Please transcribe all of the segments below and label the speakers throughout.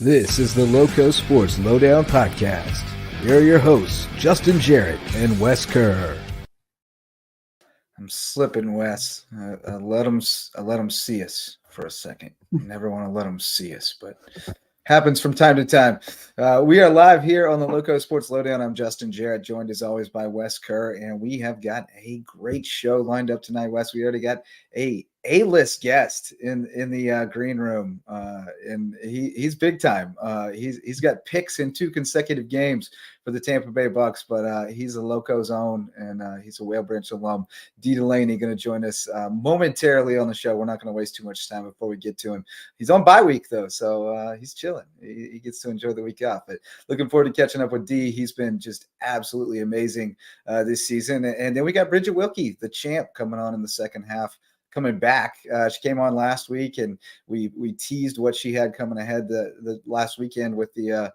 Speaker 1: This is the LowcoSports Lowdown podcast. Here are your hosts, Justin Jarrett and Wes Kerr.
Speaker 2: I'm slipping, Wes. I let them see us for a second. Never want to let them see us, but happens from time to time. We are live here on the LowcoSports Lowdown. I'm Justin Jarrett, joined as always by Wes Kerr, and we have got a great show lined up tonight, Wes. We already got a A-list guest in the green room, and he's big time. He's got picks in 2 consecutive games for the Tampa Bay Bucs, but he's a Lowco's own, and he's a Whale Branch alum. Dee Delaney going to join us momentarily on the show. We're not going to waste too much time before we get to him. He's on bye week though, so he's chilling. He gets to enjoy the week off. But looking forward to catching up with Dee. He's been just absolutely amazing this season. And then we got Bridget Wilkie, the champ, coming on in the second half. Coming back. She came on last week, and we teased what she had coming ahead the last weekend with the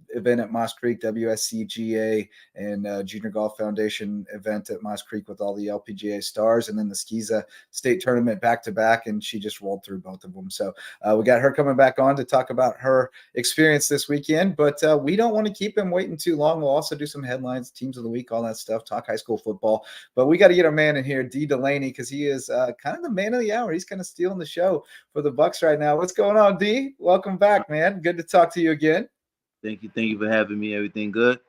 Speaker 2: event at Moss Creek, WSCGA and Junior Golf Foundation event at Moss Creek with all the LPGA stars, and then the Skiza State Tournament back-to-back, and she just rolled through both of them. So we got her coming back on to talk about her experience this weekend, but we don't want to keep him waiting too long. We'll also do some headlines, teams of the week, all that stuff, talk high school football. But we got to get our man in here, Dee Delaney, because he is kind of the man of the hour. He's kind of stealing the show for the Bucs right now. What's going on, Dee? Welcome back, man. Good to talk to you again.
Speaker 3: Thank you for having me. Everything good?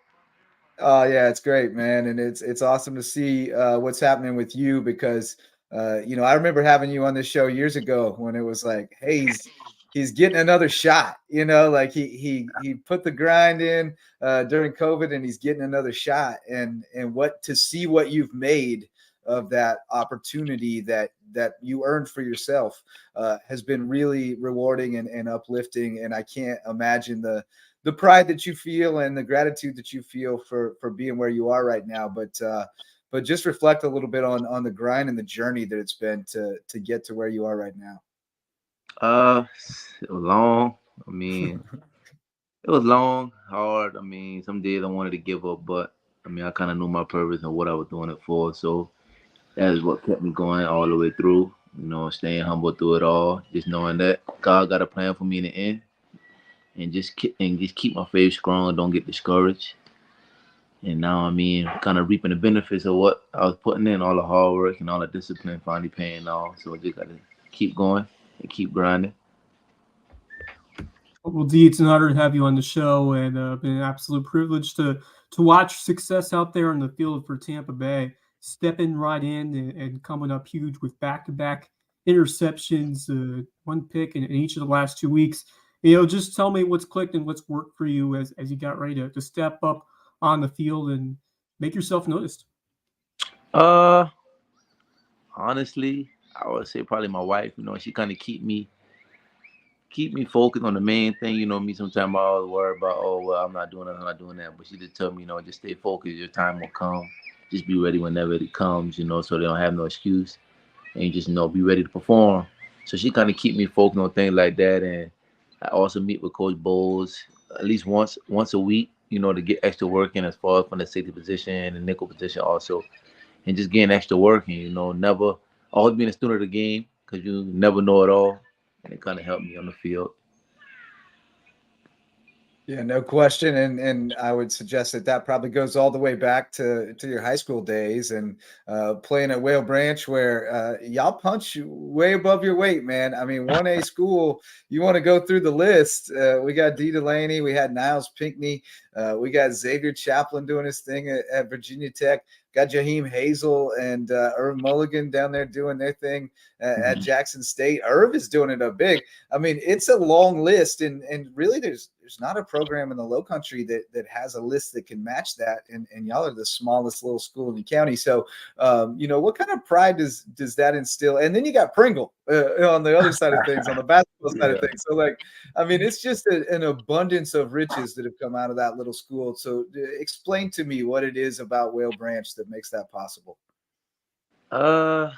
Speaker 2: Yeah, it's great, man, and it's awesome to see what's happening with you because I remember having you on this show years ago when it was like, hey, he's getting another shot, like he put the grind in during COVID, and he's getting another shot, and what you've made of that opportunity that you earned for yourself has been really rewarding and uplifting, and I can't imagine the pride that you feel and the gratitude that you feel for being where you are right now. But just reflect a little bit on the grind and the journey that it's been to get to where you are right now.
Speaker 3: It was long. It was long, hard. Some days I wanted to give up, but I kind of knew my purpose and what I was doing it for. So that is what kept me going all the way through, staying humble through it all, just knowing that God got a plan for me in the end. And just keep my faith strong. Don't get discouraged. And now, kind of reaping the benefits of what I was putting in, all the hard work and all the discipline finally paying off. So I just got to keep going and keep grinding.
Speaker 4: Well, Dee, it's an honor to have you on the show, and been an absolute privilege to watch success out there in the field for Tampa Bay, stepping right in and coming up huge with back-to-back interceptions, 1 pick in each of the last 2 weeks. Just tell me what's clicked and what's worked for you as you got ready to step up on the field and make yourself noticed.
Speaker 3: Honestly, I would say probably my wife. She kind of keep me focused on the main thing. Me sometimes I always worry about, I'm not doing that. But she just tell me, just stay focused. Your time will come. Just be ready whenever it comes. So they don't have no excuse, and you just be ready to perform. So she kind of keep me focused on things like that. And I also meet with Coach Bowles at least once a week, to get extra work in as far as from the safety position and nickel position also, and just getting extra work and, never always being a student of the game because you never know it all, and it kind of helped me on the field.
Speaker 2: Yeah, no question. And I would suggest that probably goes all the way back to your high school days and playing at Whale Branch where y'all punch way above your weight, man. 1A school, you want to go through the list. We got Dee Delaney. We had Niles Pinckney. We got Xavier Chaplin doing his thing at Virginia Tech. Got Jaheim Hazel and Irv Mulligan down there doing their thing at Jackson State. Irv is doing it up big. It's a long list, and really there's not a program in the Low Country that has a list that can match that, and y'all are the smallest little school in the county. So, what kind of pride does that instill? And then you got Pringle on the other side of things, on the basketball side of things. So, it's just an abundance of riches that have come out of that little school. So, explain to me what it is about Whale Branch that makes that possible.
Speaker 3: I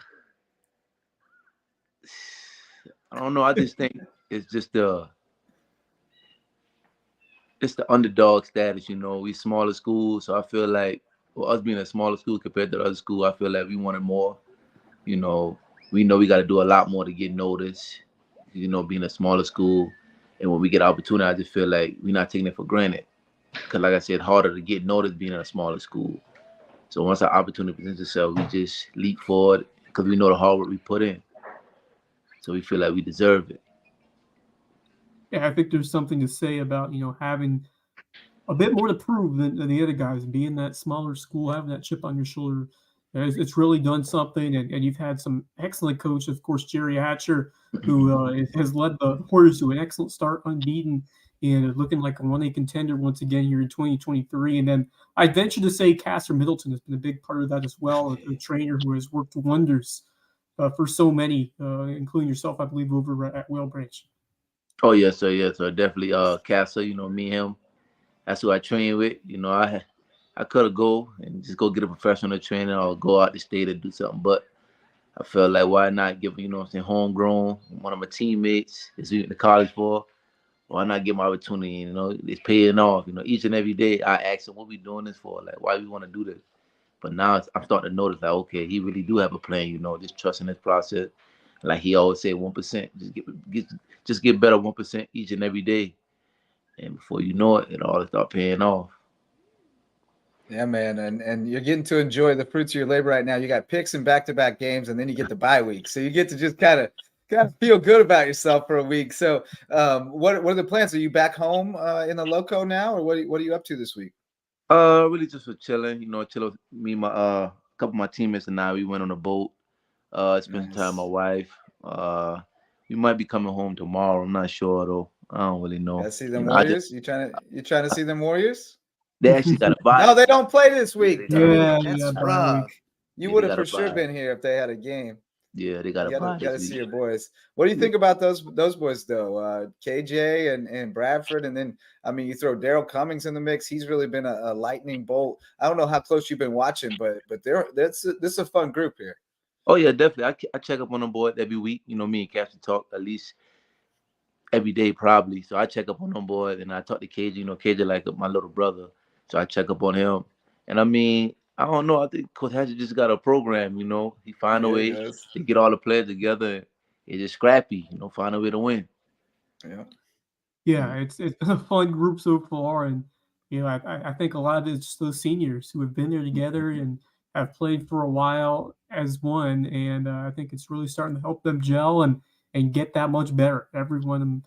Speaker 3: don't know. I just think it's just the underdog status. We smaller school, so I feel like us being a smaller school compared to the other school, I feel like we wanted more. We know we got to do a lot more to get noticed. Being a smaller school, And when we get opportunity, I just feel like we're not taking it for granted. Because like I said, harder to get noticed being in a smaller school. So once our opportunity presents itself, we just leap forward because we know the hard work we put in. So we feel like we deserve it.
Speaker 4: Yeah, I think there's something to say about, having a bit more to prove than the other guys, and being that smaller school, having that chip on your shoulder. It's really done something, and you've had some excellent coaches. Of course, Jerry Hatcher, who has led the Warriors to an excellent start, unbeaten, and looking like a 1A contender once again here in 2023. And then I'd venture to say Castor Middleton has been a big part of that as well, a trainer who has worked wonders for so many, including yourself, I believe, over at Whale Branch.
Speaker 3: Oh, yes, sir. Yes, sir. Definitely Castle, me and him. That's who I train with. I could have go and just go get a professional trainer or go out the state and do something. But I felt like why not give, homegrown, one of my teammates is in the college for. Why not give my opportunity? It's paying off. Each and every day I ask him, what we doing this for? Like, why we want to do this? But now I'm starting to notice that, okay, he really do have a plan, just trusting this process. Like he always said, 1%, just get better 1% each and every day. And before you know it, it'll all start paying off.
Speaker 2: Yeah, man, and you're getting to enjoy the fruits of your labor right now. You got picks in back-to-back games, and then you get the bye week, so you get to just kind of feel good about yourself for a week. So, what are the plans? Are you back home in the Lowco now, or what are you up to this week?
Speaker 3: Really just for chilling. Chill with me, my couple of my teammates and I. We went on a boat. Spent some time with my wife. We might be coming home tomorrow. I'm not sure though. I don't really know.
Speaker 2: Yeah, see them Warriors. You trying to see them Warriors?
Speaker 3: They actually got a bye.
Speaker 2: No, they don't play this week.
Speaker 4: Yeah,
Speaker 2: That's rough. You would have for sure
Speaker 3: bye.
Speaker 2: been here if they had a game.
Speaker 3: Yeah, they got a bye.
Speaker 2: Got to see your boys. What do you think about those boys though? KJ and Bradford, and then you throw Daryl Cummings in the mix. He's really been a lightning bolt. I don't know how close you've been watching, but this is a fun group here.
Speaker 3: Oh yeah, definitely. I check up on them boys every week. Me and Captain talk at least every day probably. So I check up on them boys and I talk to KJ. KJ like my little brother. So I check up on him. And I don't know. I think Coach Hatcher just got a program, He find a way to get all the players together. It's just scrappy, find a way to win.
Speaker 2: Yeah.
Speaker 4: Yeah, it's been a fun group so far. And, I think a lot of it's just those seniors who have been there together and have played for a while as one. And I think it's really starting to help them gel and get that much better. Everyone,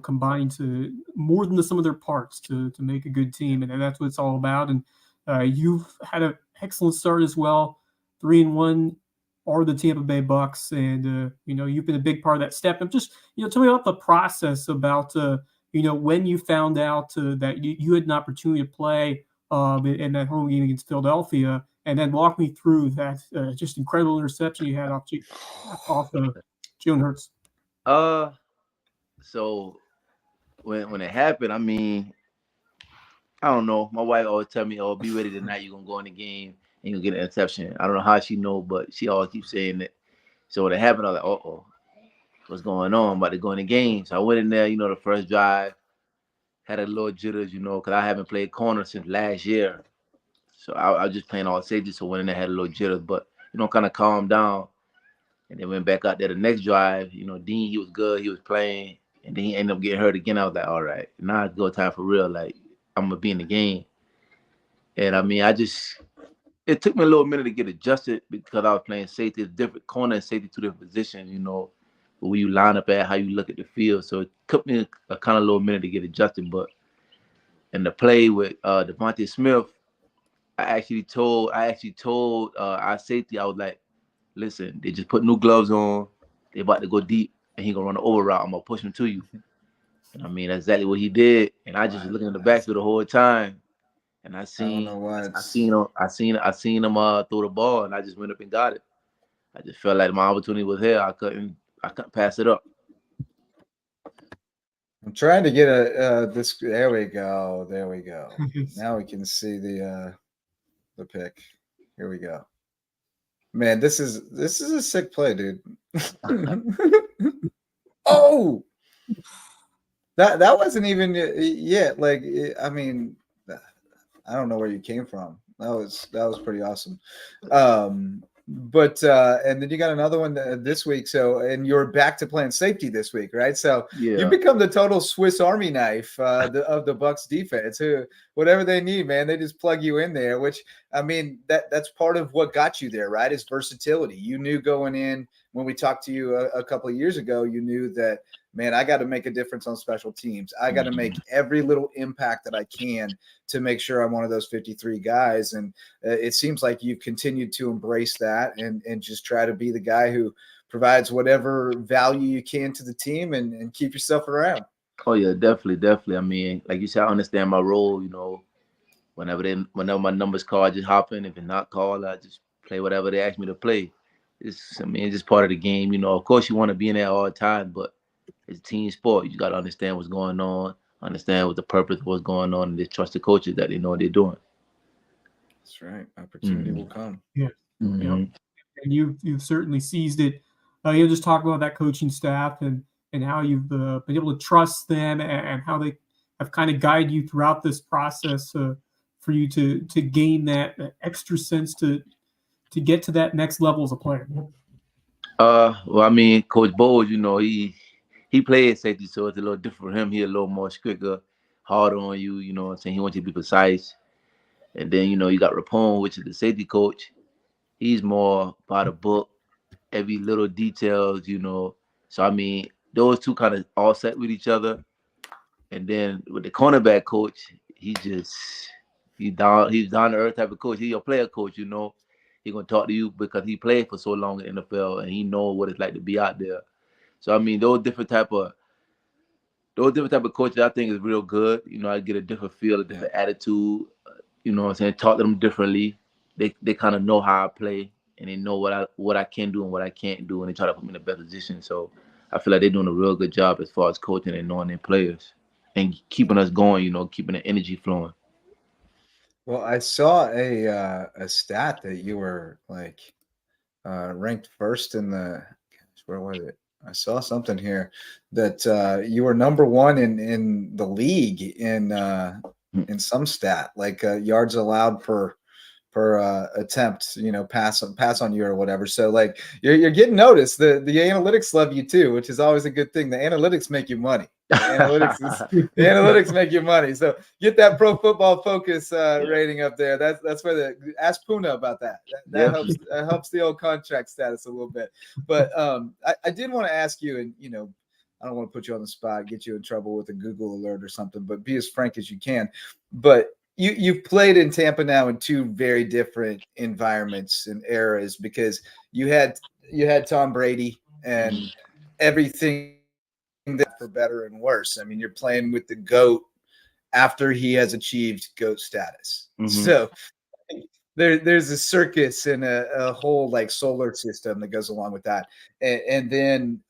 Speaker 4: combined to more than the sum of their parts to make a good team. And that's what it's all about. And you've had an excellent start as well. 3-1 are the Tampa Bay Bucs. And, you've been a big part of that step. And just, tell me about the process about, when you found out that you had an opportunity to play in that home game against Philadelphia, and then walk me through that just incredible interception you had off Jalen Hurts.
Speaker 3: So when it happened, I don't know. My wife always tell me, "Oh, be ready tonight. You're gonna go in the game and you'll get an interception." I don't know how she know, but she always keeps saying that. So when it happened, I was like, "Uh-oh, what's going on? I'm about to go in the game." So I went in there. The first drive had a little jitters, because I haven't played corner since last year. So I was just playing all safety. So went in there, had a little jitters, but kind of calmed down. And then went back out there the next drive. Dean, he was good. He was playing. And then he ended up getting hurt again. I was like, all right, now it's go time for real. Like, I'm going to be in the game. And, it took me a little minute to get adjusted because I was playing safety. It's different corner and safety, two different positions, where you line up at, how you look at the field. So it took me a kind of little minute to get adjusted. But in the play with Devontae Smith, I actually told our safety, I was like, listen, they just put new gloves on. They about to go deep, and he gonna run an over route. I'm gonna push him to you. And that's exactly what he did. And I just was looking in the backfield the whole time, and I seen him throw the ball, and I just went up and got it. I just felt like my opportunity was here. I couldn't pass it up.
Speaker 2: I'm trying to get this. There we go. Now we can see the pick. Here we go. Man, this is a sick play, dude. Oh, that wasn't even yet. Like, I don't know where you came from. That was pretty awesome. But and then you got another one this week. So, and you're back to playing safety this week, right? So you become the total Swiss Army knife of the Bucs defense. Who, whatever they need, man, they just plug you in there. Which, I mean, that's part of what got you there, right? Is versatility. You knew going in when we talked to you a couple of years ago. You knew that, man, I got to make a difference on special teams. I got to make every little impact that I can to make sure I'm one of those 53 guys. And it seems like you've continued to embrace that and just try to be the guy who provides whatever value you can to the team and keep yourself around.
Speaker 3: Oh, yeah, definitely. I mean, like you said, I understand my role, you know. Whenever my number's called, I just hop in. If it's not called, I just play whatever they ask me to play. It's just part of the game, you know. Of course, you want to be in there all the time, but it's a team sport. You got to understand what's going on, understand what the purpose of what's going on, and just trust the coaches that they know what they're doing.
Speaker 2: That's right. Opportunity will come.
Speaker 4: Yeah. And you've certainly seized it. You'll just talk about that coaching staff and how you've been able to trust them and how they have kind of guided you throughout this process for you to gain that extra sense to get to that next level as a player.
Speaker 3: Well, I mean, Coach Bowles, you know, he played safety, so it's a little different for him. He's a little more stricter, harder on you, you know what I'm saying? He wants you to be precise. And then, you know, you got Rapone, which is the safety coach. He's more by the book, every little details, you know. So, I mean, those two kind of all set with each other. And then with the cornerback coach, he's down to earth type of coach. He's your player coach, you know. He's going to talk to you because he played for so long in the NFL and he knows what it's like to be out there. So, I mean, those different type of coaches I think is real good. You know, I get a different feel, a different attitude. You know what I'm saying? Talk to them differently. They kind of know how I play and they know what I can do and what I can't do, and they try to put me in the best position. So I feel like they're doing a real good job as far as coaching and knowing their players and keeping us going, you know, keeping the energy flowing.
Speaker 2: Well, I saw a stat that you were like ranked first in the – where was it? I saw something here that you were number one in the league in some stat, like yards allowed per attempt, you know, pass on you or whatever. So like you're getting noticed. The analytics love you too, which is always a good thing. The analytics make you money. The analytics make you money. So get that Pro Football Focus rating up there. That's where ask Puna about that. That helps the old contract status a little bit. But I did want to ask you, and you know, I don't want to put you on the spot, get you in trouble with a Google alert or something, but be as frank as you can. But you've played in Tampa now in two very different environments and eras, because you had Tom Brady and everything that for better and worse. I mean, you're playing with the GOAT after he has achieved GOAT status. Mm-hmm. So there's a circus and a whole like solar system that goes along with that. And then,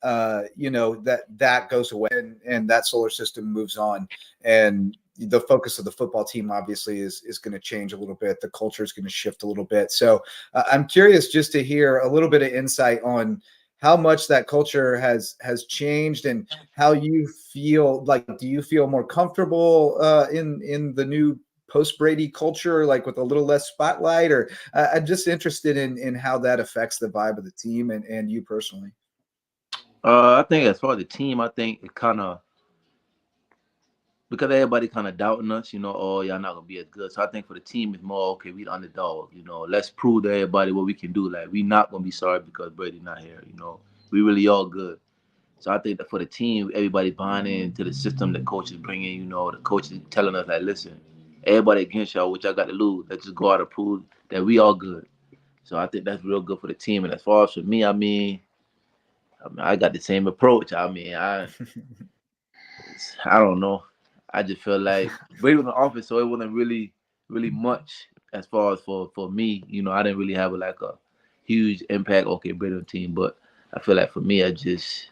Speaker 2: you know, that goes away and that solar system moves on. And the focus of the football team obviously is going to change a little bit. The culture is going to shift a little bit. So I'm curious just to hear a little bit of insight on how much that culture has changed and how you feel. Like, do you feel more comfortable in the new post-Brady culture, like with a little less spotlight? Or I'm just interested in how that affects the vibe of the team and you personally.
Speaker 3: I think as far as the team, I think it kind of, because everybody kind of doubting us, you know, oh, y'all not going to be as good. So I think for the team, it's more, okay, we the underdog, you know, let's prove to everybody what we can do. Like, we not going to be sorry because Brady's not here, you know. We really all good. So I think that for the team, everybody buying into the system that coach is bringing, you know, the coach is telling us, like, listen, everybody against y'all, what y'all got to lose. Let's just go out and prove that we all good. So I think that's real good for the team. And as far as for me, I mean, I got the same approach. I mean, I don't know. I just feel like Brady was in the office, so it wasn't really much as far as for me. You know, I didn't really have a huge impact. Okay, Brady on the team, but I feel like for me, it's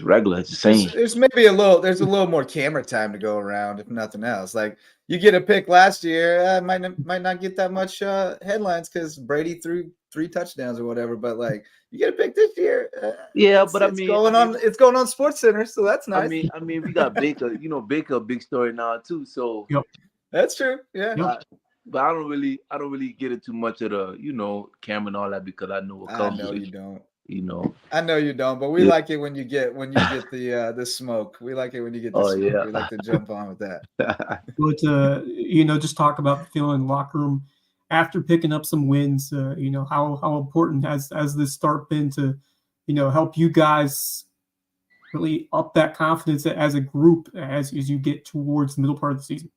Speaker 3: regular. It's the same.
Speaker 2: There's maybe a little more camera time to go around, if nothing else. Like you get a pick last year, might not get that much headlines because Brady threw 3 touchdowns or whatever. But like you get a pick this year, it's going on SportsCenter, so that's nice.
Speaker 3: I mean, we got Baker. You know, Baker, a big story now too. So
Speaker 2: that's true. Yeah.
Speaker 3: But I don't really get into much of the, camera and all that because I know what comes.
Speaker 2: I know
Speaker 3: with
Speaker 2: you
Speaker 3: it,
Speaker 2: don't.
Speaker 3: I
Speaker 2: know you don't, but we like it when you get the smoke. We like it when you get the smoke.
Speaker 3: Yeah.
Speaker 2: We like to jump on with that.
Speaker 4: But just talk about the feeling in the locker room after picking up some wins. How important has this start been to, help you guys really up that confidence as a group as you get towards the middle part of the season?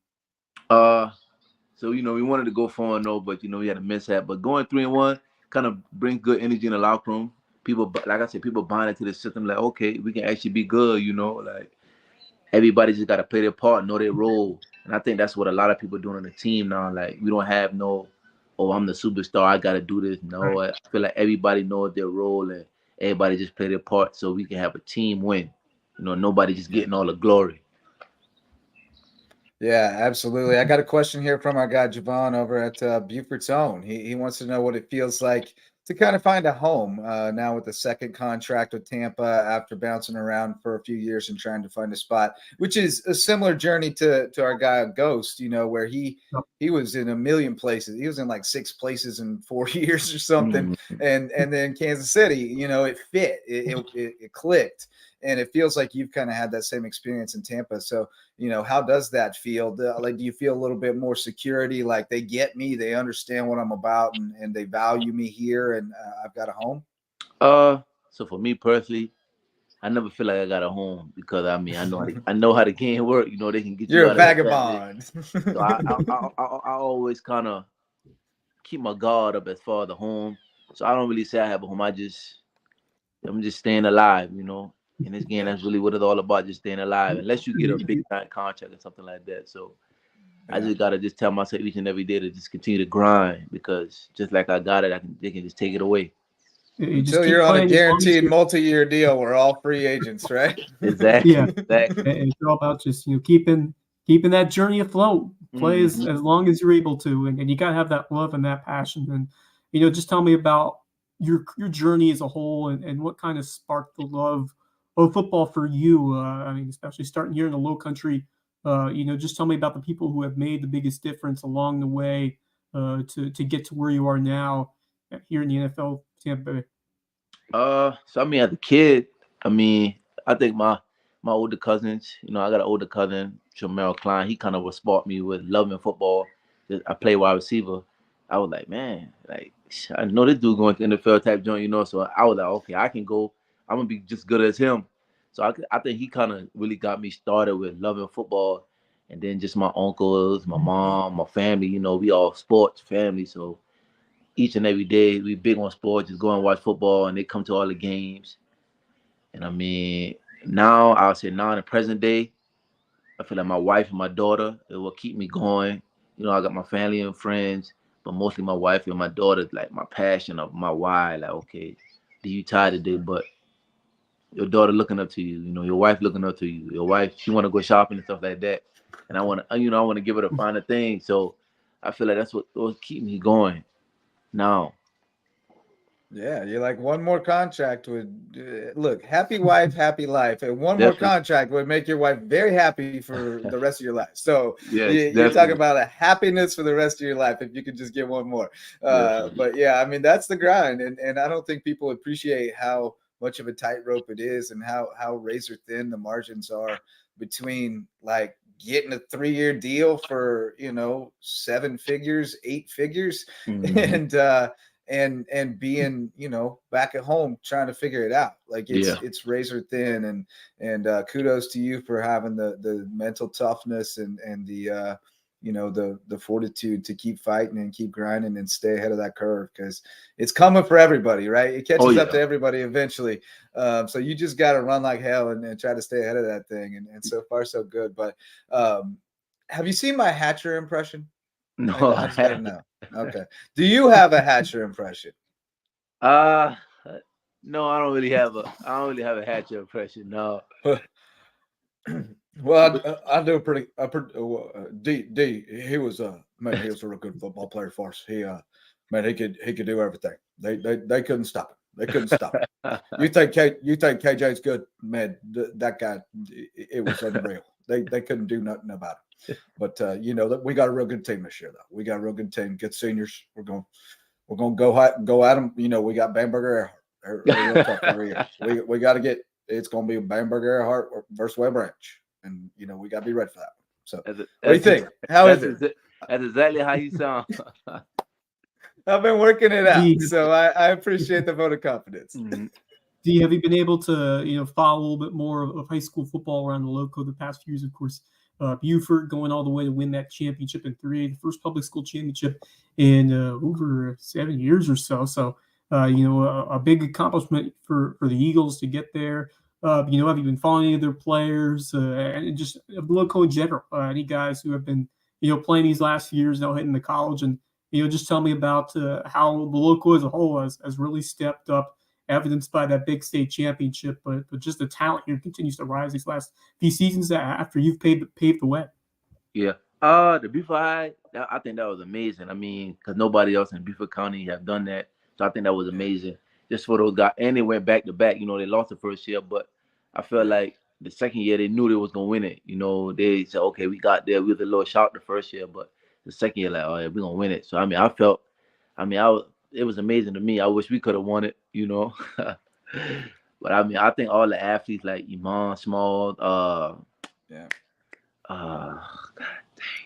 Speaker 3: So we wanted to go 4-0, but we had a mishap. But going 3-1 kind of brings good energy in the locker room. People, like I said, people buying into the system. Like, okay, we can actually be good. Like everybody just got to play their part, know their role, and I think that's what a lot of people doing on the team now. Like we don't have no, oh, I'm the superstar, I got to do this. No, I feel like everybody knows their role and everybody just play their part so we can have a team win. Nobody just getting all the glory.
Speaker 2: Yeah, absolutely. I got a question here from our guy Javon over at Buford's Own. He wants to know what it feels like to kind of find a home now with the second contract with Tampa after bouncing around for a few years and trying to find a spot, which is a similar journey to our guy Ghost, where he was in a million places. He was in like 6 places in 4 years or something. And then Kansas City, it fit, it clicked. And it feels like you've kind of had that same experience in Tampa. So, how does that feel? Like, do you feel a little bit more security? Like they get me, they understand what I'm about, and they value me here, and I've got a home?
Speaker 3: So for me personally, I never feel like I got a home because I know how the game work. They can get you.
Speaker 2: You're
Speaker 3: out
Speaker 2: a vagabond.
Speaker 3: So I always kind of keep my guard up as far as the home. So I don't really say I have a home. I'm just staying alive. In this game, that's really what it's all about, just staying alive. Unless you get a big time contract or something like that. So I just gotta just tell myself each and every day to just continue to grind, because just like I got it, they can just take it away.
Speaker 2: Until you're on a guaranteed multi-year deal, we're all free agents, right?
Speaker 3: Exactly.
Speaker 4: Yeah.
Speaker 3: Exactly.
Speaker 4: And it's all about just keeping that journey afloat. Play as long as you're able to, and you gotta have that love and that passion. And just tell me about your journey as a whole, and what kind of sparked the love of football for you. Especially starting here in the Low Country. Just tell me about the people who have made the biggest difference along the way to get to where you are now here in the NFL, Tampa Bay.
Speaker 3: So as a kid, I think my older cousins, I got an older cousin, Jamel Klein. He kind of was sparked me with loving football. I play wide receiver. I was like, man, like I know this dude going to NFL type joint, So I was like, okay, I can go. I'm gonna be just good as him. So I think he kind of really got me started with loving football, and then just my uncles, my mom, my family. We all sports family, so each and every day we big on sports. Just go and watch football, and they come to all the games. And now I'll say now in the present day, I feel like my wife and my daughter, it will keep me going. I got my family and friends, but mostly my wife and my daughter, like my passion of my why. Like, okay, do you tired today? But your daughter looking up to you, your wife looking up to you. Your wife, she want to go shopping and stuff like that. And I want to give her the finer thing. So I feel like that's what will keep me going now.
Speaker 2: Yeah, you're like, one more contract would look, happy wife, happy life, and one
Speaker 3: Definitely.
Speaker 2: more contract would make your wife very happy for the rest of your life. So
Speaker 3: yes,
Speaker 2: you're talking about a happiness for the rest of your life if you could just get one more. But yeah, that's the grind, and I don't think people appreciate how much of a tightrope it is, and how razor thin the margins are between like getting a 3-year deal for 7 figures, 8 figures, and being back at home trying to figure it out. Like it's razor thin, and kudos to you for having the mental toughness and the the fortitude to keep fighting and keep grinding and stay ahead of that curve, because it's coming for everybody, right? It catches up to everybody eventually. So you just got to run like hell and try to stay ahead of that thing, and so far so good. But have you seen my Hatcher impression?
Speaker 3: No,
Speaker 2: I just gotta know. Okay. Do you have a Hatcher impression?
Speaker 3: No, I don't really have a Hatcher impression. No.
Speaker 2: Well, I do pretty. D. He was a real good football player for us. He he could do everything. They couldn't stop him. They couldn't stop him. You think KJ's good, man? That guy, it was unreal. They couldn't do nothing about it. But we got a real good team this year, though. We got a real good team, good seniors. We're gonna go at them. We got Bamberger Earhart every year. We got to get. It's gonna be Bamberger Earhart versus Whale Branch, and we got to be ready for that. So, what do you think? How is it?
Speaker 3: That's exactly how you sound.
Speaker 2: I've been working it out, so I appreciate the vote of confidence.
Speaker 3: Mm-hmm.
Speaker 4: Dee, have you been able to follow a little bit more of high school football around the Lowco the past few years? Of course, Buford going all the way to win that championship in 3A, the first public school championship in over 7 years or so. So, a big accomplishment for the Eagles to get there. Have you been following any of their players and just Lowco in general? Any guys who have been playing these last few years now, hitting the college, and just tell me about how the Lowco as a whole has really stepped up, evidenced by that big state championship, but just the talent here continues to rise these last few seasons after you've paved the way.
Speaker 3: Yeah. The Beaufort High, I think that was amazing. I mean, because nobody else in Beaufort County have done that. So I think that was amazing. Just for those guys. And they went back to back. They lost the first year, but I felt like the second year they knew they was going to win it. They said, okay, we got there. We was a little shocked the first year, but the second year, like, oh, yeah, we're going to win it. So, it was amazing to me. I wish we could have won it, But I think all the athletes like Iman Small,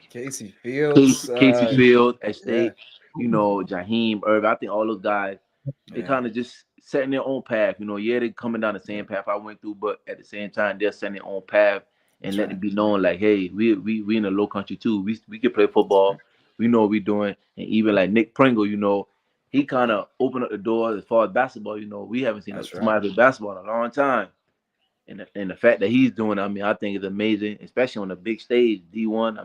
Speaker 2: Casey Fields,
Speaker 3: Casey Fields at State, Jaheim Irvin. I think all those guys, they kind of just setting their own path. They're coming down the same path I went through, but at the same time, they're setting their own path and letting it be known, like, hey, we in the low country too. We can play football. We know what we're doing. And even like Nick Pringle, he kind of opened up the door as far as basketball. We haven't seen somebody play basketball in a long time. And the fact that he's doing it, I think it's amazing, especially on the big stage, D1.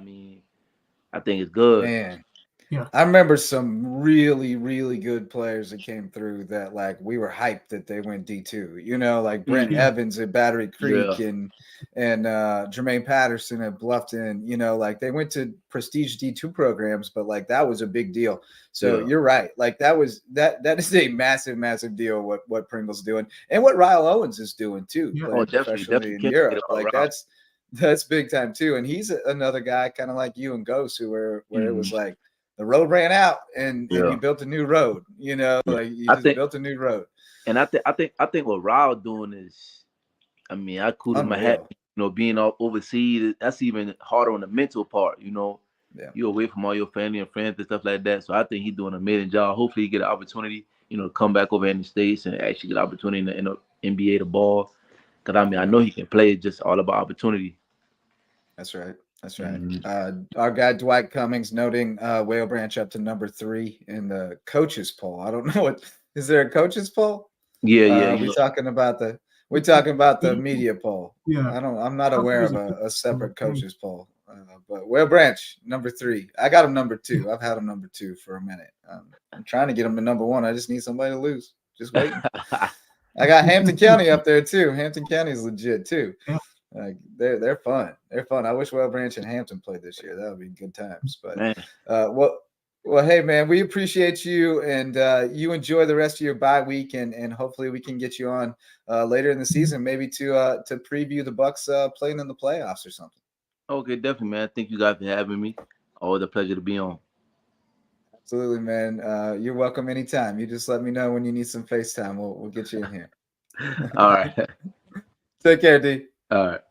Speaker 3: I think it's good.
Speaker 2: Man, yeah. I remember some really, really good players that came through that, like, we were hyped that they went D2. Like Brent Evans at Battery Creek and Jermaine Patterson at Bluffton. Like they went to prestige D2 programs, but like that was a big deal. So you're right. Like that is a massive, massive deal what Pringle's doing and what Ryle Owens is doing too.
Speaker 3: Yeah. Definitely
Speaker 2: in Europe. Like that's big time too. And he's another guy kind of like you and Ghost where it was like the road ran out and you built a new road. Like you built a new road.
Speaker 3: And I think what Ryle doing is, I cool my hat. Being all overseas, that's even harder on the mental part. You're away from all your family and friends and stuff like that. So I think he's doing an amazing job. Hopefully he get an opportunity, to come back over in the States and actually get an opportunity in the NBA to ball. Because I know he can play. It's just all about opportunity.
Speaker 2: That's right.
Speaker 3: Mm-hmm.
Speaker 2: Our guy Dwight Cummings noting Whale Branch up to number 3 in the coaches poll. I don't know is there a coaches poll?
Speaker 3: Yeah.
Speaker 2: We're talking about the media poll.
Speaker 4: Yeah.
Speaker 2: I'm not aware of a separate coaches poll. But Whale Branch number 3. I got him number 2. I've had him number 2 for a minute. I'm trying to get him to number 1. I just need somebody to lose. Just waiting. I got Hampton County up there too. Hampton County is legit too. Like they're fun. They're fun. I wish Whale Branch and Hampton played this year. That would be good times. But well, hey man, we appreciate you, and you enjoy the rest of your bye week, and hopefully we can get you on later in the season, maybe to preview the Bucks playing in the playoffs or something.
Speaker 3: Okay, definitely, man. Thank you guys for having me. Always a pleasure to be on.
Speaker 2: Absolutely, man. You're welcome anytime. You just let me know when you need some FaceTime. We'll get you in here.
Speaker 3: All right.
Speaker 2: Take care, D.
Speaker 3: All right.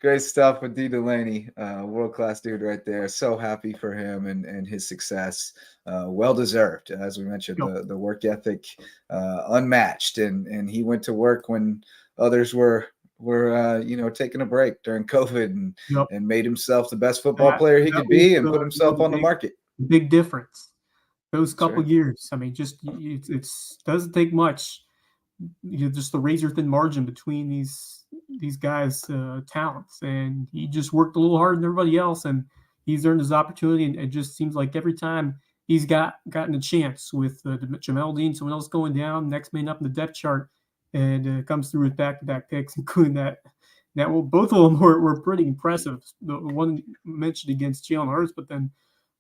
Speaker 2: Great stuff with Dee Delaney, world-class dude right there. So happy for him and his success. Well-deserved, as we mentioned, the work ethic unmatched. And he went to work when others were taking a break during COVID and made himself the best football player he could be and put himself on the market.
Speaker 4: Big difference. Those couple years. Just it doesn't take much. Just the razor-thin margin between these guys' talents, and he just worked a little harder than everybody else, and he's earned his opportunity. And it just seems like every time he's gotten a chance with Jamel Dean, someone else going down, next man up in the depth chart, and comes through with back-to-back picks, including that. Well, both of them were pretty impressive. The one mentioned against Jalen Hurts, but then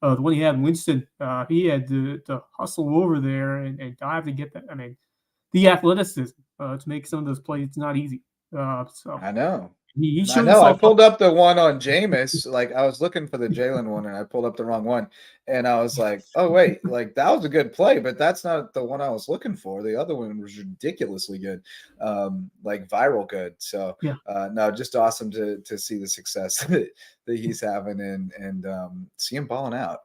Speaker 4: the one he had in Winston, he had to hustle over there and dive to get that. The athleticism to make some of those plays, it's not easy.
Speaker 2: I know.
Speaker 4: He
Speaker 2: I
Speaker 4: showed
Speaker 2: know. I
Speaker 4: himself.
Speaker 2: pulled up the one on Jameis. Like I was looking for the Jalen one, and I pulled up the wrong one. And I was like, "Oh wait, like that was a good play, but that's not the one I was looking for. The other one was ridiculously good, like viral good." So,
Speaker 4: Yeah.
Speaker 2: no, just awesome to see the success that he's having and see him balling out.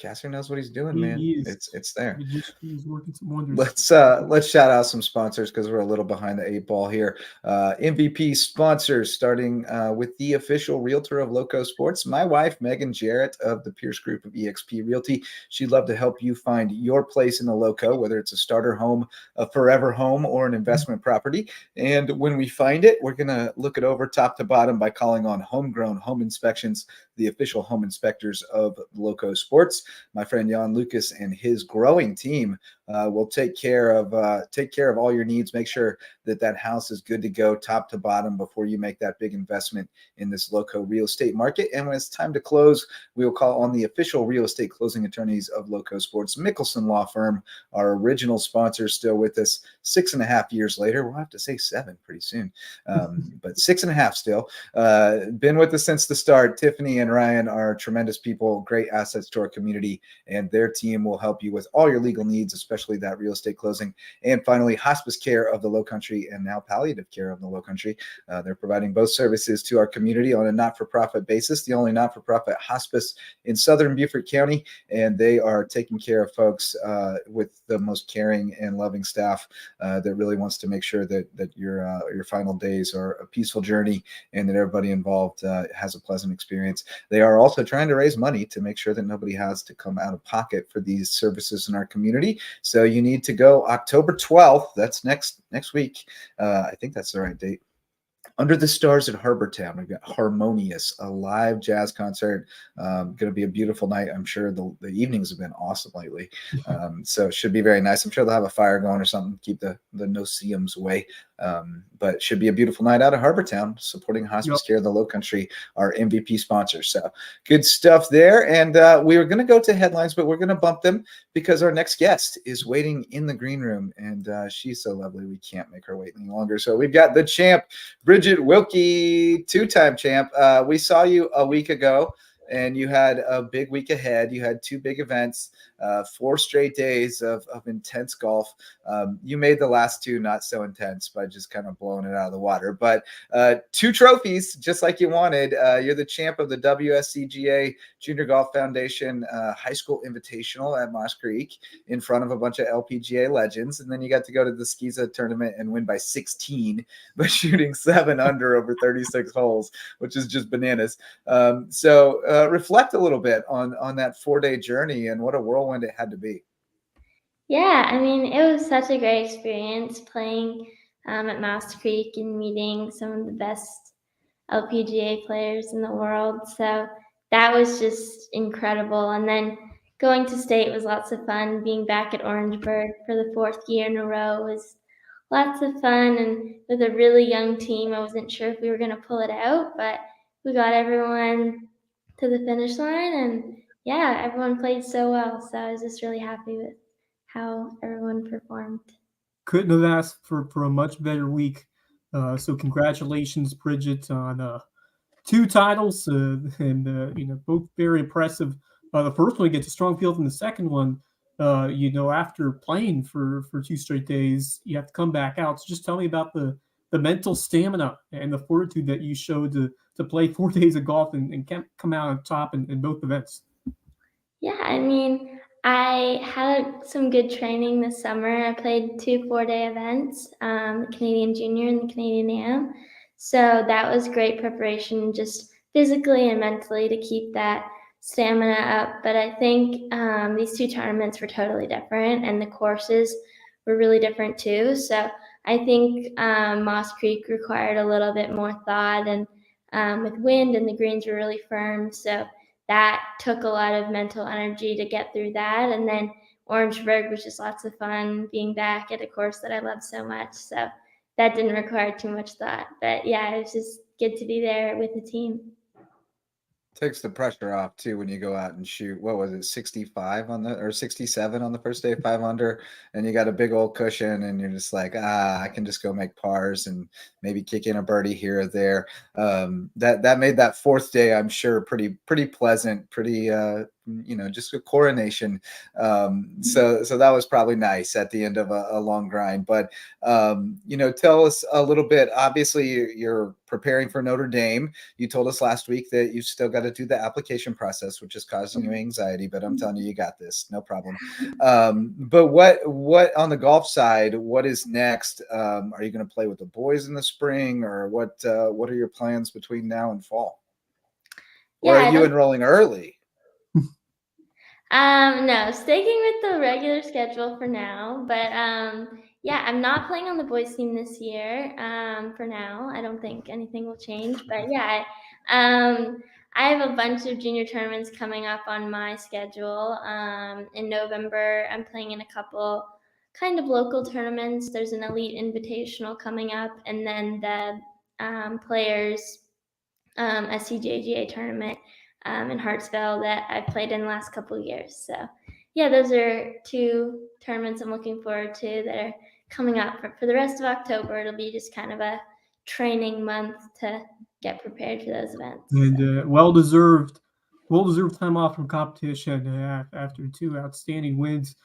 Speaker 2: Casser knows what he's doing, man.
Speaker 4: He is.
Speaker 2: It's there.
Speaker 4: He's working some wonders.
Speaker 2: Let's shout out some sponsors because we're a little behind the eight ball here. MVP sponsors, starting with the official realtor of Lowco Sports, my wife Megan Jarrett of the Pierce Group of eXp Realty. She'd love to help you find your place in the Lowco, whether it's a starter home, a forever home, or an investment property. And when we find it, we're gonna look it over top to bottom by calling on Homegrown Home Inspections, the official home inspectors of Lowco Sports. My friend Jan Lucas and his growing team will take care of all your needs. Make sure that house is good to go top to bottom before you make that big investment in this Lowco real estate market. And when it's time to close, we will call on the official real estate closing attorneys of Lowco Sports, Mickelson Law Firm, our original sponsor, still with us 6.5 years later. We'll have to say 7 pretty soon, but 6.5 still. Been with us since the start. Tiffany and Ryan are tremendous people, great assets to our community, and their team will help you with all your legal needs, especially that real estate closing. And finally, hospice care of the Lowcountry and now palliative care of the Lowcountry. They're providing both services to our community on a not-for-profit basis, the only not-for-profit hospice in Southern Beaufort County, and they are taking care of folks with the most caring and loving staff that really wants to make sure that your final days are a peaceful journey and that everybody involved has a pleasant experience. They are also trying to raise money to make sure that nobody has to come out of pocket for these services in our community. So you need to go October 12th. That's next week. I think that's the right date. Under the Stars at Harbortown, we've got Harmonious, a live jazz concert. Going to be a beautiful night. I'm sure the evenings have been awesome lately. So it should be very nice. I'm sure they'll have a fire going or something, keep the no-see-ums away. But it should be a beautiful night out of Harbortown, supporting hospice care of the Lowcountry, our MVP sponsor. So good stuff there. And we were going to go to headlines, but we're going to bump them because our next guest is waiting in the green room. And she's so lovely, we can't make her wait any longer. So we've got the champ, Bridget Wilkie, 2-time champ. We saw you a week ago, and you had a big week ahead. You had 2 big events, 4 straight days of intense golf. You made the last 2 not so intense by just kind of blowing it out of the water. But 2 trophies, just like you wanted. You're the champ of the WSCGA Junior Golf Foundation High School Invitational at Moss Creek in front of a bunch of LPGA legends. And then you got to go to the Skiza tournament and win by 16 by shooting 7 under over 36 holes, which is just bananas. So reflect a little bit on that 4-day journey and what a whirlwind it had to be.
Speaker 5: Yeah, I mean, it was such a great experience playing at Moss Creek and meeting some of the best LPGA players in the world. So that was just incredible. And then going to state was lots of fun. Being back at Orangeburg for the 4th year in a row was lots of fun. And with a really young team, I wasn't sure if we were going to pull it out, but we got everyone to the finish line. And yeah, everyone played so well. So I was just really happy with how everyone performed.
Speaker 4: Couldn't have asked for a much better week. So congratulations, Bridget, on 2 titles, and both very impressive. The first one gets a strong field, and the second one, after playing for 2 straight days, you have to come back out. So just tell me about the mental stamina and the fortitude that you showed to play 4 days of golf and come out on top in both events.
Speaker 5: Yeah, I mean, I had some good training this summer. I played 2 4-day events, the Canadian Junior and the Canadian AM. So that was great preparation, just physically and mentally, to keep that stamina up. But I think these 2 tournaments were totally different, and the courses were really different too. So I think Moss Creek required a little bit more thought, and with wind, and the greens were really firm. So that took a lot of mental energy to get through that. And then Orangeburg was just lots of fun, being back at a course that I love so much. So that didn't require too much thought. But yeah, it was just good to be there with the team.
Speaker 2: Takes the pressure off too when you go out and shoot. What was it, 65 on the or 67 on the first day, 5 under, and you got a big old cushion, and you're just like, I can just go make pars and maybe kick in a birdie here or there. That made that fourth day, I'm sure, pretty pleasant, pretty just a coronation. So that was probably nice at the end of a long grind. But tell us a little bit. Obviously, you're preparing for Notre Dame. You told us last week that you still got to do the application process, which is causing you anxiety, but I'm telling you got this, no problem. But what on the golf side, what is next? Are you going to play with the boys in the spring, or what are your plans between now and fall? Or are you enrolling early?
Speaker 5: No, sticking with the regular schedule for now, but I'm not playing on the boys team this year. For now, I don't think anything will change, but I have a bunch of junior tournaments coming up on my schedule. In November, I'm playing in a couple kind of local tournaments. There's an elite invitational coming up, and then the players SCJGA tournament in Hartsville that I've played in the last couple of years. So those are two tournaments I'm looking forward to that are coming up. For the rest of October, it'll be just kind of a training month to get prepared for those events.
Speaker 4: And well-deserved time off from competition after two outstanding wins.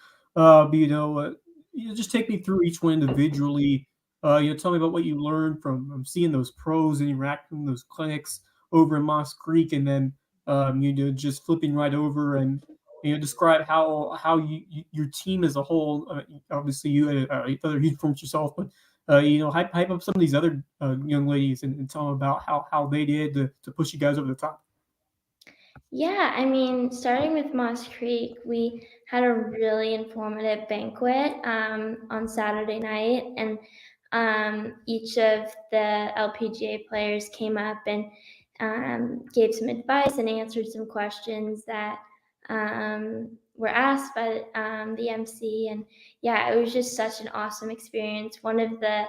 Speaker 4: Just take me through each one individually. Tell me about what you learned from seeing those pros and interacting with those clinics over in Moss Creek, and then just flipping right over and describe how your team as a whole. Obviously, you had other huge performance yourself, but hype up some of these other young ladies and tell them about how they did to push you guys over the top.
Speaker 5: Yeah, I mean, starting with Moss Creek, we had a really informative banquet on Saturday night, and each of the LPGA players came up and gave some advice and answered some questions that were asked by the MC. And it was just such an awesome experience. One of the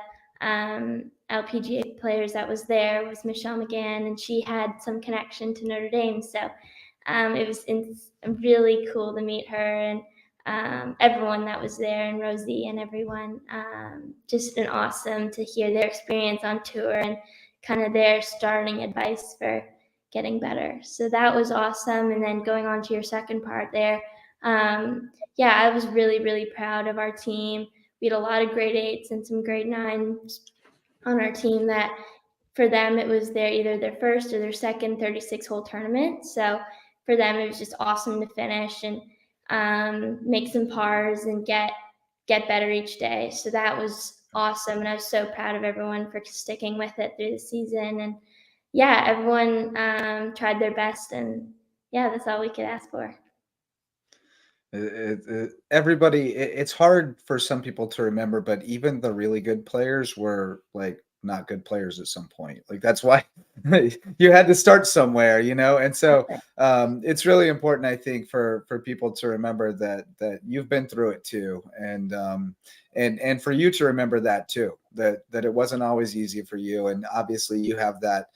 Speaker 5: LPGA players that was there was Michelle McGann, and she had some connection to Notre Dame. So it was really cool to meet her and everyone that was there, and Rosie and everyone. Just an awesome to hear their experience on tour and kind of their starting advice for getting better. So that was awesome. And then going on to your second part there, I was really, really proud of our team. We had a lot of grade 8s and some grade 9s on our team that for them, it was either their first or their second 36-hole tournament. So for them, it was just awesome to finish and make some pars and get better each day. So that was awesome. And I was so proud of everyone for sticking with it through the season. And everyone tried their best. And that's all we could ask for.
Speaker 2: Everybody, it's hard for some people to remember, but even the really good players were like not good players at some point. Like that's why you had to start somewhere, and so it's really important, I think, for people to remember that you've been through it too, and for you to remember that too, that it wasn't always easy for you, and obviously you have that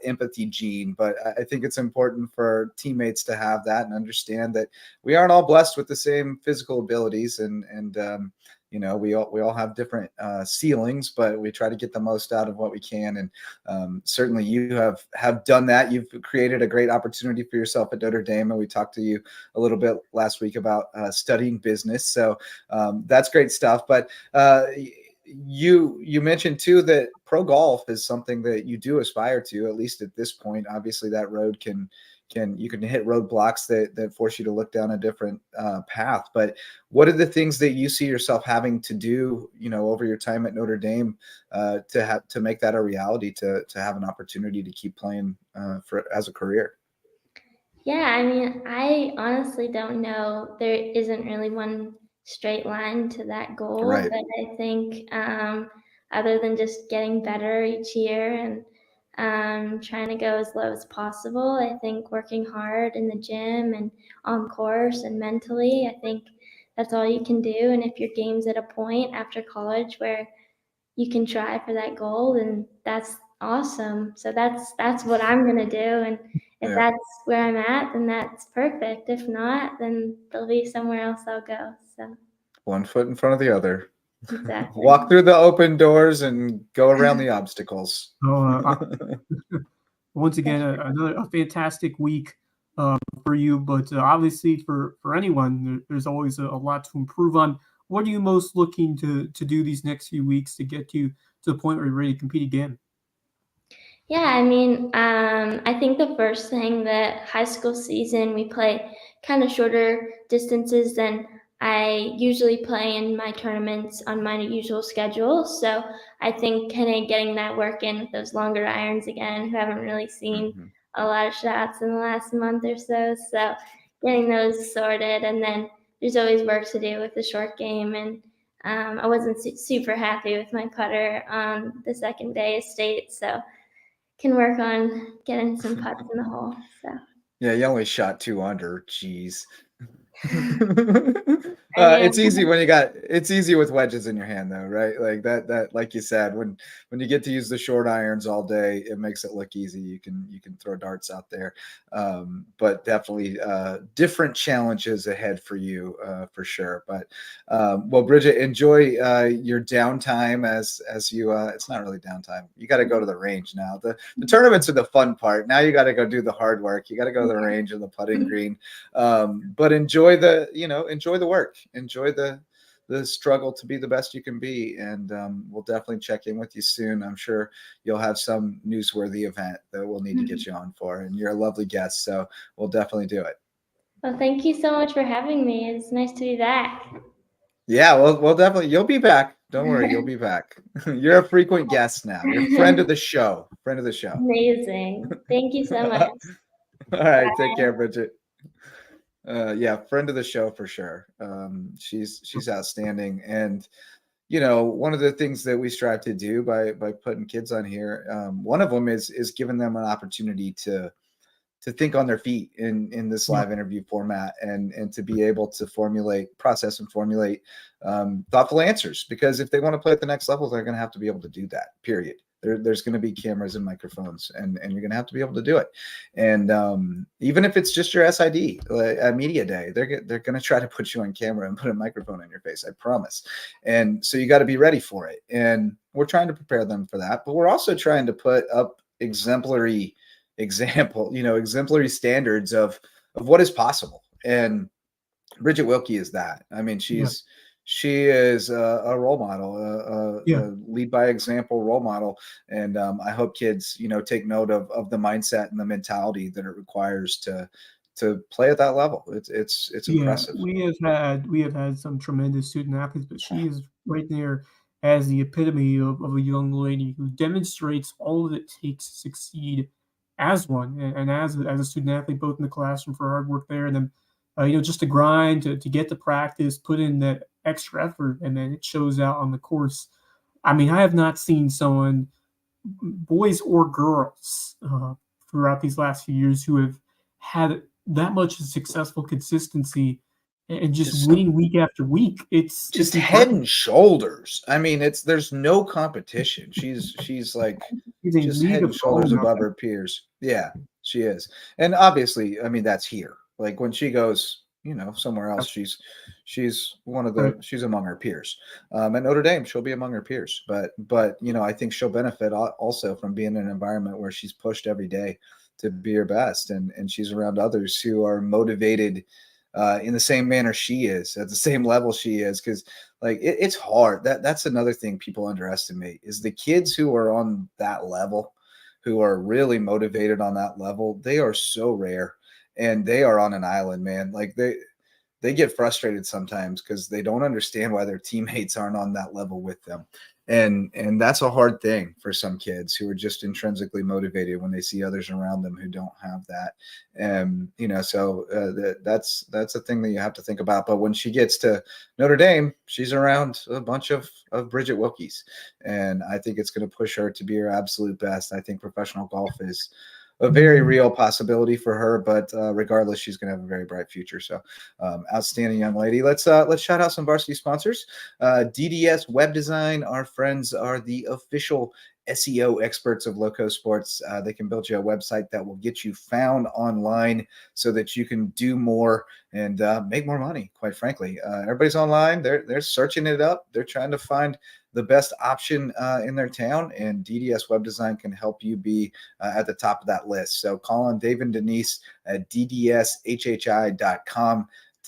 Speaker 2: empathy gene, but I think it's important for teammates to have that and understand that we aren't all blessed with the same physical abilities, and we all have different ceilings, but we try to get the most out of what we can. And certainly you have done that. You've created a great opportunity for yourself at Notre Dame, and we talked to you a little bit last week about studying business. So that's great stuff. But you mentioned too that pro golf is something that you do aspire to, at least at this point. Obviously that road you can hit roadblocks that force you to look down a different path. But what are the things that you see yourself having to do, over your time at Notre Dame to make that a reality, to have an opportunity to keep playing as a career?
Speaker 5: Yeah, I mean, I honestly don't know. There isn't really one straight line to that goal,
Speaker 2: Right.
Speaker 5: but I think other than just getting better each year and trying to go as low as possible, I think working hard in the gym and on course and mentally, I think that's all you can do. And if your game's at a point after college where you can try for that goal, then that's awesome. So that's what I'm gonna do, if that's where I'm at, then that's perfect. If not, then there'll be somewhere else I'll go. So
Speaker 2: one foot in front of the other.
Speaker 5: exactly.
Speaker 2: Walk through the open doors and go around the obstacles.
Speaker 4: Once again, a fantastic week for you, but obviously for anyone, there's always a lot to improve on. What are you most looking to do these next few weeks to get you to the point where you're ready to compete again?
Speaker 5: Yeah, I mean, I think the first thing, that high school season, we play kind of shorter distances than I usually play in my tournaments on my usual schedule. So I think kind of getting that work in with those longer irons again, who haven't really seen a lot of shots in the last month or so. So getting those sorted, and then there's always work to do with the short game. And I wasn't super happy with my putter on the second day of state, so can work on getting some putts in the hole. So
Speaker 2: Yeah, you only shot 2 under. Jeez. It's easy when it's easy with wedges in your hand though, right? Like that like you said, when you get to use the short irons all day, it makes it look easy. You can throw darts out there. But definitely different challenges ahead for you for sure. But well, Bridget, enjoy your downtime as you it's not really downtime. You got to go to the range now. The tournaments are the fun part. Now you got to go do the hard work. You got to go to the range or the putting green. But enjoy the work, enjoy the struggle to be the best you can be. And we'll definitely check in with you soon. I'm sure you'll have some newsworthy event that we'll need to get you on for, and you're a lovely guest. So we'll definitely do it.
Speaker 5: Well, thank you so much for having me. It's nice to be back.
Speaker 2: Yeah, we'll definitely, you'll be back. Don't worry, you'll be back. You're a frequent guest now. You're a friend of the show.
Speaker 5: Amazing. Thank you so much.
Speaker 2: All right, take care, Bridget. Yeah, friend of the show for sure. She's outstanding. And one of the things that we strive to do by putting kids on here, one of them is giving them an opportunity to think on their feet in this live interview format, and to be able to process and formulate thoughtful answers. Because if they want to play at the next level, they're going to have to be able to do that, period. There's going to be cameras and microphones, and you're going to have to be able to do it. And even if it's just your SID at media day, they're going to try to put you on camera and put a microphone in your face, I promise. And so you got to be ready for it. And we're trying to prepare them for that, but we're also trying to put up exemplary standards of what is possible. And Bridget Wilkie is that. I mean, she is a role model, a lead by example role model. And I hope kids, take note of the mindset and the mentality that it requires to play at that level. It's impressive.
Speaker 4: We have had some tremendous student athletes, but she is right there as the epitome of a young lady who demonstrates all that it takes to succeed as one, and as a student athlete, both in the classroom for hard work there, and then just to grind, to get to practice, put in that extra effort, and then it shows out on the course. I mean, I have not seen someone, boys or girls, throughout these last few years who have had that much successful consistency and just winning week after week. It's
Speaker 2: just head and shoulders. I mean, there's no competition. She's like just head and shoulders above her peers. Yeah, she is. And obviously, I mean, that's here. Like when she goes, somewhere else, she's among her peers. At Notre Dame, she'll be among her peers. But I think she'll benefit also from being in an environment where she's pushed every day to be her best, and she's around others who are motivated in the same manner she is, at the same level she is. Because it's hard. That's another thing people underestimate, is the kids who are on that level, who are really motivated on that level. They are so rare, and they are on an island, man. Like they get frustrated sometimes because they don't understand why their teammates aren't on that level with them. And that's a hard thing for some kids who are just intrinsically motivated when they see others around them who don't have that. So that's a thing that you have to think about. But when she gets to Notre Dame, she's around a bunch of Bridget Wilkies, and I think it's going to push her to be her absolute best. I think professional golf is a very real possibility for her, but regardless, she's going to have a very bright future. So outstanding young lady. Let's shout out some varsity sponsors. DDS Web Design. Our friends are the official SEO experts of LowcoSports. They can build you a website that will get you found online so that you can do more and make more money, quite frankly. Everybody's online. They're searching it up. They're trying to find the best option in their town, and DDS Web Design can help you be at the top of that list. So call on Dave and Denise at ddshhi.com.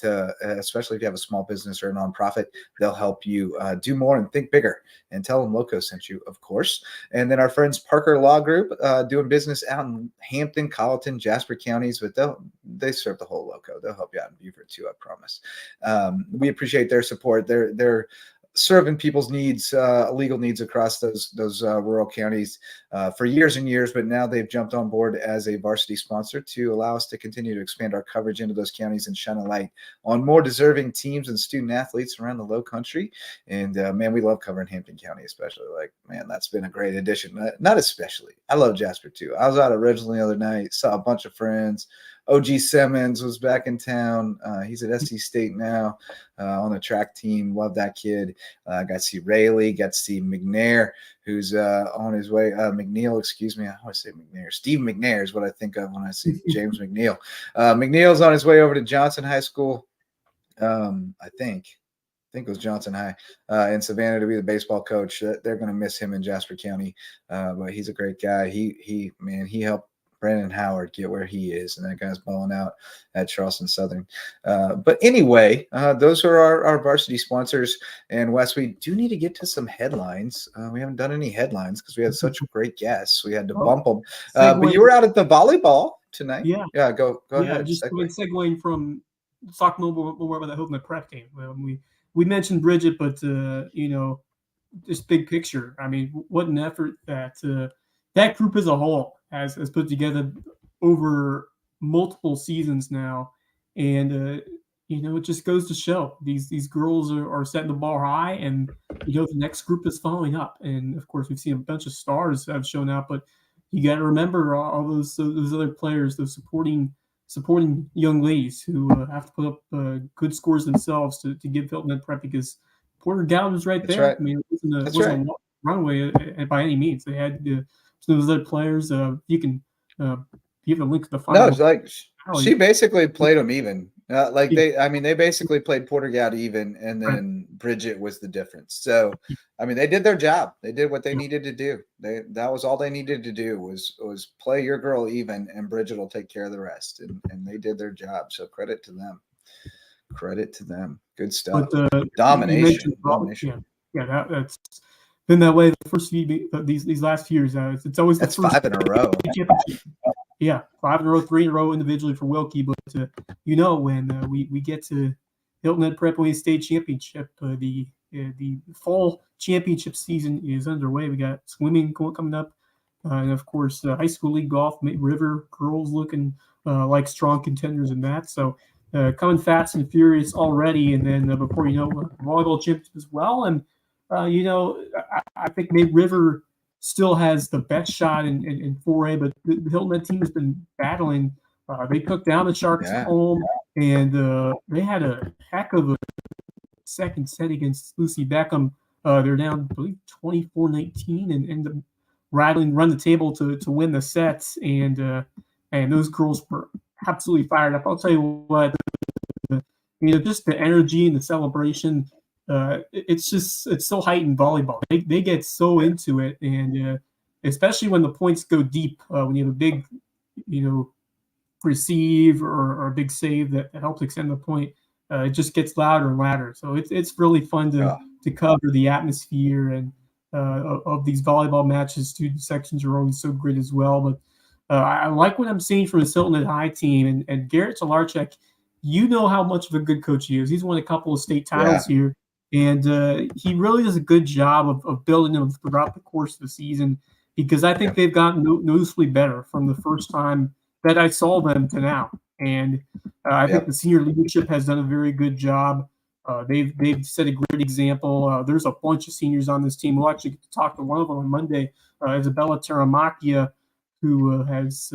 Speaker 2: Especially if you have a small business or a nonprofit, they'll help you do more and think bigger. And tell them Lowco sent you, of course. And then our friends Parker Law Group, doing business out in Hampton, Colleton, Jasper counties, but they serve the whole Lowco. They'll help you out in Beaufort too, I promise. We appreciate their support. They're serving people's needs, legal needs across those rural counties for years and years, but now they've jumped on board as a varsity sponsor to allow us to continue to expand our coverage into those counties and shine a light on more deserving teams and student athletes around the low country. And man, we love covering Hampton County, especially. Like, man, that's been a great addition. Not especially. I love Jasper too. I was out originally the other night, saw a bunch of friends. OG Simmons was back in town. He's at SC State now on the track team. Love that kid. Got to see Rayleigh, got to see McNair, who's on his way. McNeil, excuse me. I always say McNair. Steve McNair is what I think of when I see James McNeil. McNeil's on his way over to Johnson High School. I think it was Johnson High in Savannah to be the baseball coach. They're going to miss him in Jasper County, but he's a great guy. He helped Brandon Howard get where he is, and that guy's balling out at Charleston Southern. But anyway, those are our varsity sponsors. And Wes, we do need to get to some headlines. We haven't done any headlines because we had such great guests. We had to bump them. But you were out at the volleyball tonight.
Speaker 4: Yeah.
Speaker 2: Yeah, go ahead.
Speaker 4: Just segueing from talking more about the Hilton Head Prep team. We mentioned Bridget, but just big picture. I mean, what an effort that group as a whole has put together over multiple seasons now. And, it just goes to show these girls are setting the bar high, and, the next group is following up. And, of course, we've seen a bunch of stars have shown up, but you got to remember all those other players, those supporting young ladies who have to put up good scores themselves to give Hilton Head Prep, because Porter Gallon was right there. Right. I mean, it wasn't a runway by any means. They had those other players. You can give the link to the final.
Speaker 2: No, it's like she basically played them even. They basically played Porter Gallon even, and then Bridget was the difference. So, I mean, they did their job. They did what they needed to do. That was all they needed to do was play your girl even, and Bridget will take care of the rest. And they did their job. So credit to them. Good stuff. But, domination.
Speaker 4: Yeah, that's been that way the first few these last few years. It's always
Speaker 2: that's the first 5 in a row.
Speaker 4: Yeah, 5 in a row, 3 in a row individually for Wilkie. But when we get to Hilton Head Prep Wayne State Championship, the fall championship season is underway. We got swimming coming up, and of course high school league golf, River girls looking like strong contenders in that. So coming fast and furious already, and then before volleyball championship as well. And I think maybe River still has the best shot in 4A, but the Hilton Head team has been battling. They took down the Sharks at home, and they had a heck of a second set against Lucy Beckham. They're down, I believe, 24-19, and ended up run the table to win the sets. And those girls were absolutely fired up. I'll tell you what, just the energy and the celebration. It's so heightened volleyball. They get so into it, and especially when the points go deep, when you have a big, receive or a big save that helps extend the point, it just gets louder and louder. So it's really fun to cover the atmosphere and of these volleyball matches. Student sections are always so great as well. But I like what I'm seeing from the Hilton Head High team, and Garrett Talarchek. You know how much of a good coach he is. He's won a couple of state titles here. And he really does a good job of building them throughout the course of the season, because I think they've gotten noticeably better from the first time that I saw them to now. And I think the senior leadership has done a very good job. They've set a great example. There's a bunch of seniors on this team. We'll actually get to talk to one of them on Monday, Isabella Taramacchia, who has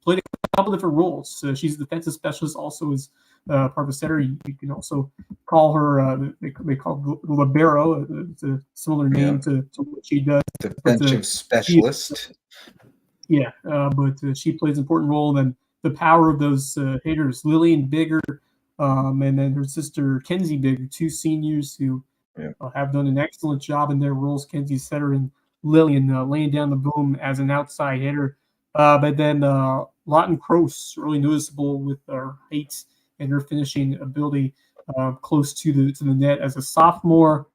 Speaker 4: played a couple different roles. So she's a defensive specialist, also as part of a setter. You can also call her, they call it libero. It's a similar name to what she does.
Speaker 2: Defensive specialist.
Speaker 4: But she plays an important role. And the power of those hitters, Lillian Bigger, and then her sister Kenzie Bigger, 2 seniors who have done an excellent job in their roles. Kenzie setter and Lillian laying down the boom as an outside hitter. But then Lawton Kroos, really noticeable with her height and her finishing ability close to the net as a sophomore.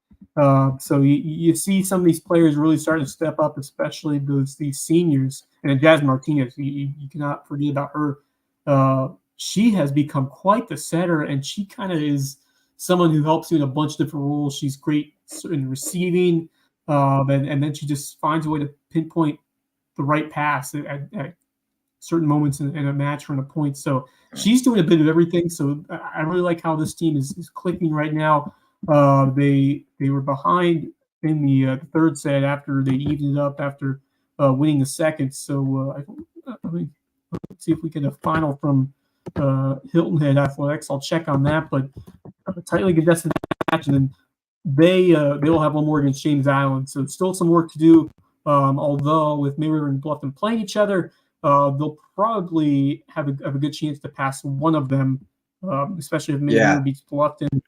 Speaker 4: So you see some of these players really starting to step up, especially these seniors. And then Jazz Martinez, you cannot forget about her. She has become quite the setter, and she kind of is someone who helps you in a bunch of different roles. She's great in receiving, and then she just finds a way to pinpoint the right pass at certain moments in a match or in a point. So she's doing a bit of everything. So I really like how this team is clicking right now. They were behind in the third set after they evened it up after winning the second. So let's see if we get a final from Hilton Head Athletics. I'll check on that, but tightly contested match, and then they will have one more against James Island. So still some work to do. Although with May River and Bluffton playing each other, they'll probably have a good chance to pass one of them, especially if May River beats Bluffton.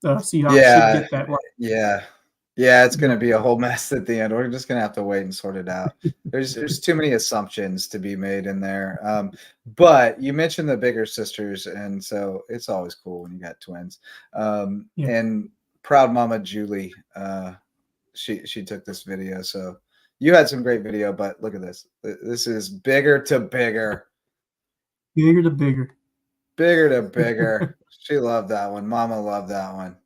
Speaker 4: Seahawks should get that right.
Speaker 2: Yeah, it's going to be a whole mess at the end. We're just going to have to wait and sort it out. There's too many assumptions to be made in there. But you mentioned the Bigger sisters, and so it's always cool when you got twins. And proud mama Julie, she took this video. So you had some great video, but look at this. This is bigger to bigger.
Speaker 4: Bigger to bigger.
Speaker 2: Bigger to bigger. She loved that one. Mama loved that one.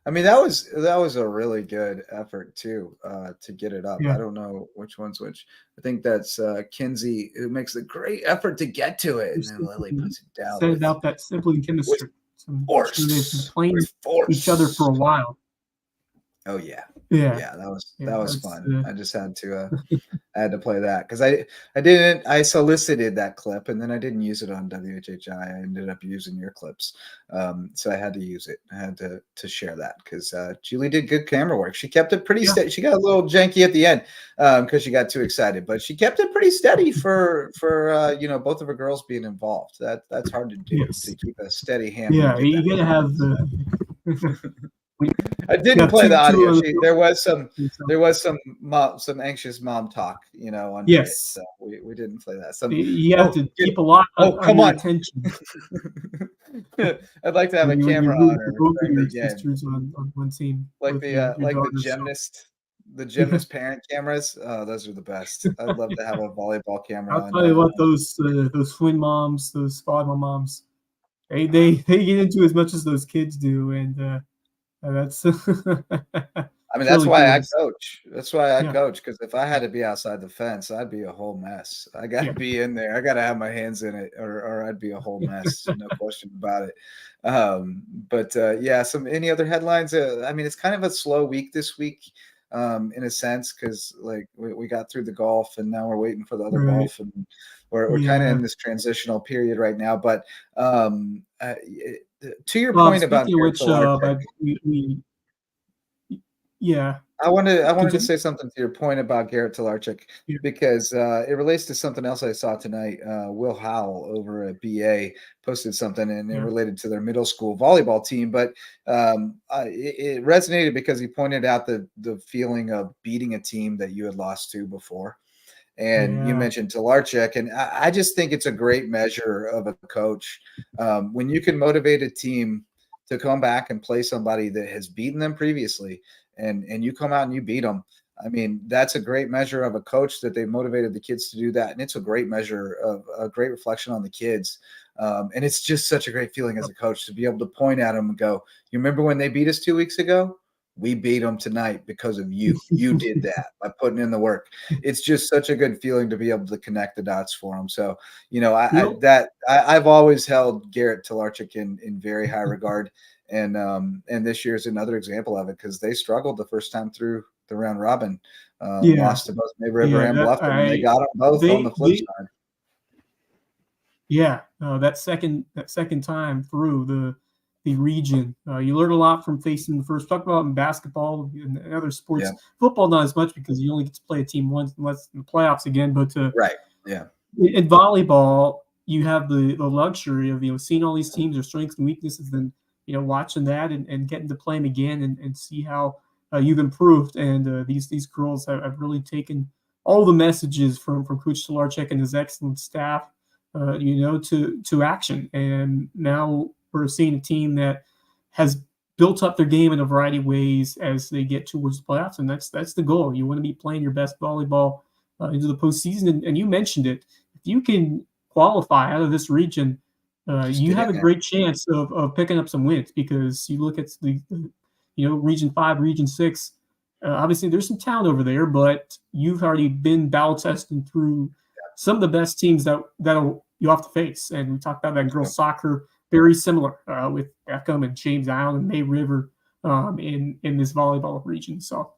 Speaker 2: I mean, that was a really good effort too, to get it up. I don't know which one's which. I think that's Kinsey, who makes a great effort to get to it, and then Lily puts it down.
Speaker 4: Said about that simply chemistry.
Speaker 2: Force.
Speaker 4: They've been playing each other for a while.
Speaker 2: Oh yeah.
Speaker 4: Yeah,
Speaker 2: that was fun. I just had to play that because I solicited that clip and then I didn't use it on WHHI. I ended up using your clips, so I had to use it. I had to share that because Julie did good camera work. She kept it pretty steady. She got a little janky at the end because she got too excited, but she kept it pretty steady for both of her girls being involved. That's hard to do, to keep a steady hand.
Speaker 4: Yeah, you gotta have the.
Speaker 2: I didn't play the audio. There was some anxious mom talk, on it, so we didn't play that.
Speaker 4: You have to keep a lot of attention.
Speaker 2: I'd like to have a camera on her
Speaker 4: on one team,
Speaker 2: like the gymnast parent cameras. Those are the best. I'd love to have a volleyball camera.
Speaker 4: I'll tell you what, those twin moms, those volleyball moms, they get into as much as those kids do, and. That's
Speaker 2: that's why I coach. That's why I coach, because if I had to be outside the fence, I'd be a whole mess. I got to be in there. I got to have my hands in it, or I'd be a whole mess. No question about it. Any other headlines? It's kind of a slow week this week, in a sense, because we got through the golf and now we're waiting for the other golf, and we're kind of in this transitional period right now. But to your point about
Speaker 4: which, I
Speaker 2: wanted to say something to your point about Garrett Talarchuk, because it relates to something else I saw tonight. Will Howell over at BA posted something, and it related to their middle school volleyball team, but it resonated because he pointed out the feeling of beating a team that you had lost to before. And you mentioned Talarchuk, and I just think it's a great measure of a coach when you can motivate a team to come back and play somebody that has beaten them previously, and you come out and you beat them. I mean, that's a great measure of a coach that they motivated the kids to do that, and it's a great measure of a great reflection on the kids. And it's just such a great feeling as a coach to be able to point at them and go, "You remember when they beat us 2 weeks ago? We beat them tonight because of you. You did that by putting in the work." It's just such a good feeling to be able to connect the dots for them. So, I've always held Garrett Talarchuk in very high regard. And this year is another example of it, because they struggled the first time through the round robin, lost to both May River and Bluffton, and they got them both on the flip side.
Speaker 4: Yeah, that second time through the region, you learn a lot from facing the first. Talk about in basketball and other sports.
Speaker 2: Yeah.
Speaker 4: Football not as much because you only get to play a team once unless in the playoffs again. But
Speaker 2: Right. Yeah.
Speaker 4: in volleyball, you have the luxury of seeing all these teams, their strengths and weaknesses, and watching that and getting to play them again and see how you've improved. And these girls have really taken all the messages from Coach Solarchek and his excellent staff, to action. And now we're seeing a team that has built up their game in a variety of ways as they get towards the playoffs, and that's the goal. You want to be playing your best volleyball into the postseason, and you mentioned it. If you can qualify out of this region, you have a great chance of picking up some wins, because you look at the Region 5, Region 6. Obviously, there's some talent over there, but you've already been battle testing through some of the best teams that'll you have to face. And we talked about that in girls soccer, very similar with Beckham and James Allen and May River in this volleyball region. So,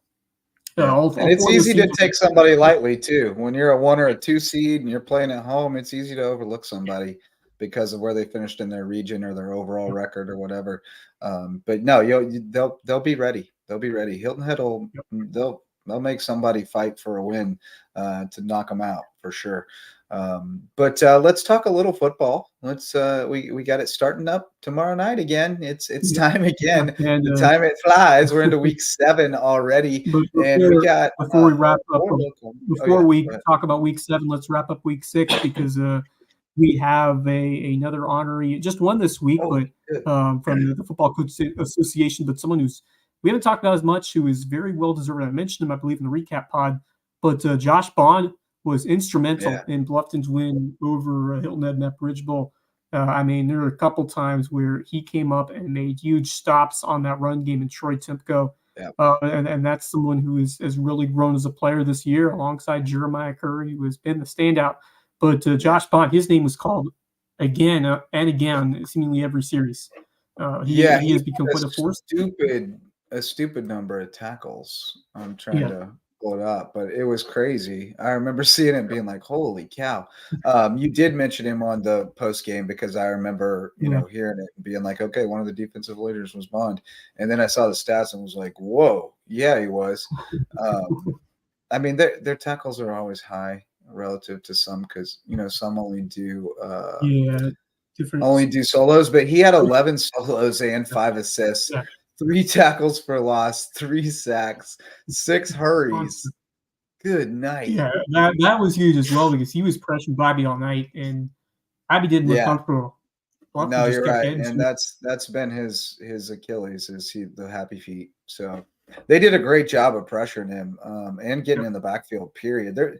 Speaker 2: and it's easy to take somebody lightly too. When you're a 1 or a 2 seed and you're playing at home, it's easy to overlook somebody because of where they finished in their region or their overall record or whatever. But no, they'll be ready. They'll be ready. Hilton Head they'll make somebody fight for a win to knock them out for sure. But let's talk a little football. Let's we got it starting up tomorrow night again. It's time again. And the time it flies. We're into week 7 already, and we got
Speaker 4: before we wrap up. Before we talk about week 7, let's wrap up week 6 because we have another honoree, just one this week, but from the Football Coach Association, but someone who's we haven't talked about as much, who is very well deserved. I mentioned him, I believe, in the recap pod, but Josh Bond was instrumental in Bluffton's win over Hilton Head Net Bridge Bowl. I mean, there were a couple times where he came up and made huge stops on that run game in Troy Timpco. Yeah. And that's someone who has really grown as a player this year alongside Jeremiah Kerr, who has been the standout. But Josh Bond, his name was called again and again, seemingly every series. He has become quite a force.
Speaker 2: A stupid number of tackles. I'm trying to pull it up, but it was crazy. I remember seeing it and being like, holy cow. You did mention him on the post game because I remember, hearing it and being like, okay, one of the defensive leaders was Bond. And then I saw the stats and was like, whoa, yeah, he was. I mean, their tackles are always high relative to some because, some only do solos, but he had 11 solos and 5 assists. 3 tackles for loss, 3 sacks, 6 hurries. Good night.
Speaker 4: Yeah, that was huge as well because he was pressuring Bobby all night, and Bobby didn't look comfortable.
Speaker 2: No, you're right, and that's been his Achilles is the happy feet. So they did a great job of pressuring him and getting in the backfield. Period. They're,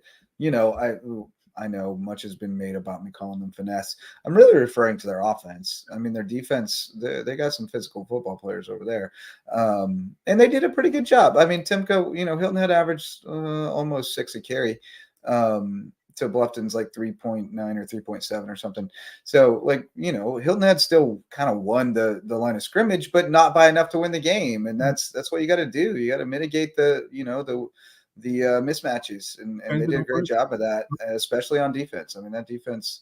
Speaker 2: I know much has been made about me calling them finesse. I'm really referring to their offense. I mean, their defense, they got some physical football players over there. And they did a pretty good job. I mean, Timko, Hilton Head averaged almost 6 a carry to Bluffton's like 3.9 or 3.7 or something. So, Hilton Head still kind of won the line of scrimmage, but not by enough to win the game. And that's what you got to do. You got to mitigate the mismatches, and they did a great job of that, especially on defense. I mean, that defense,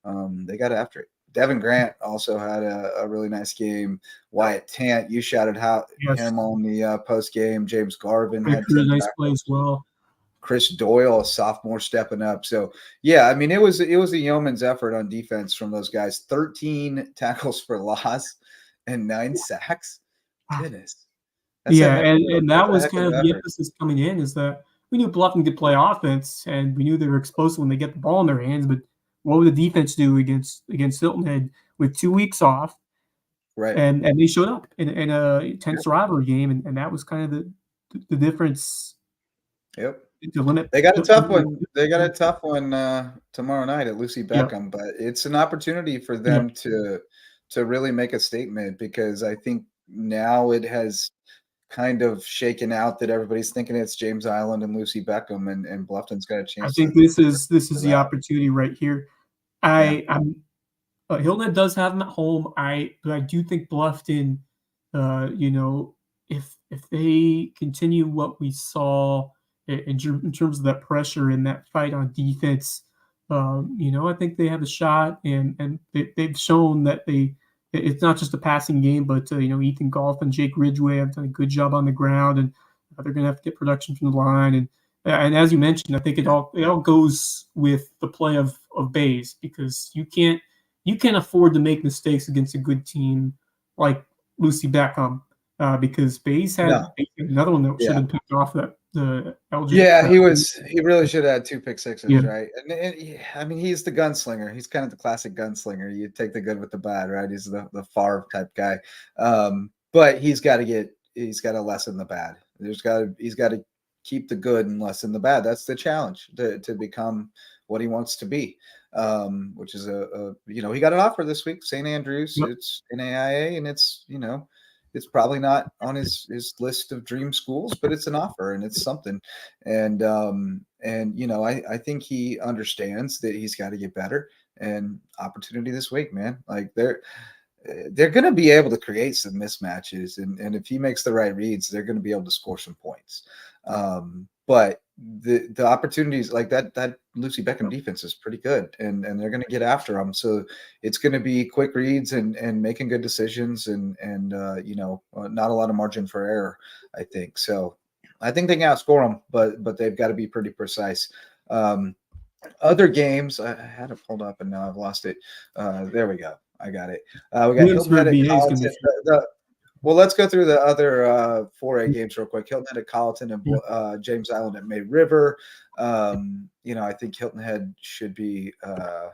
Speaker 2: they got after it. Devin Grant also had a really nice game. Wyatt Tant, you shouted out him on the post game. James Garvin had
Speaker 4: a nice play as well.
Speaker 2: Chris Doyle, a sophomore, stepping up. So I mean, it was a yeoman's effort on defense from those guys. 13 tackles for loss and 9 sacks. Goodness.
Speaker 4: And that was kind of the emphasis coming in, is that we knew Bluffton could play offense, and we knew they were explosive when they get the ball in their hands. But what would the defense do against Hilton Head with 2 weeks off?
Speaker 2: Right.
Speaker 4: And they showed up in a tense rivalry game, and that was kind of the difference.
Speaker 2: Yep.
Speaker 4: To limit.
Speaker 2: They got a tough one. They got a tough one tomorrow night at Lucy Beckham, but it's an opportunity for them to really make a statement, because I think now it has kind of shaken out that everybody's thinking it's James Island and Lucy Beckham, and Bluffton's got a chance.
Speaker 4: I think this is the opportunity right here. I'm Hilton Head does have them at home. But I do think Bluffton, if they continue what we saw in terms of that pressure and that fight on defense, I think they have a shot, and they've shown that it's not just a passing game, but Ethan Golf and Jake Ridgway have done a good job on the ground, and they're going to have to get production from the line. And as you mentioned, I think it all goes with the play of Bays, because you can't afford to make mistakes against a good team like Lucy Beckham, because Bays had another one that should have been picked off that the LG.
Speaker 2: Yeah, he really should have had 2 pick sixes, right? And I mean, he's the gunslinger. He's kind of the classic gunslinger. You take the good with the bad, right? He's the Favre type guy. But he's got to lessen the bad. He's got to keep the good and lessen the bad. That's the challenge to become what he wants to be. Which is he got an offer this week, St. Andrews. Yep. It's NAIA, and it's probably not on his list of dream schools, but it's an offer and it's something. And I think he understands that he's got to get better, and opportunity this week, man. Like they're going to be able to create some mismatches, and if he makes the right reads, they're going to be able to score some points. But the opportunities like that Lucy Beckham defense is pretty good, and they're going to get after him. So it's going to be quick reads and making good decisions, and not a lot of margin for error, I think. So I think they can outscore them, but they've got to be pretty precise. Other games, I had it pulled up and now I've lost it. There we go. I got it. We got Hilton Head at Colleton. Well, let's go through the other 4A games real quick. Hilton Head at Colleton and James Island at May River. I think Hilton Head should be, the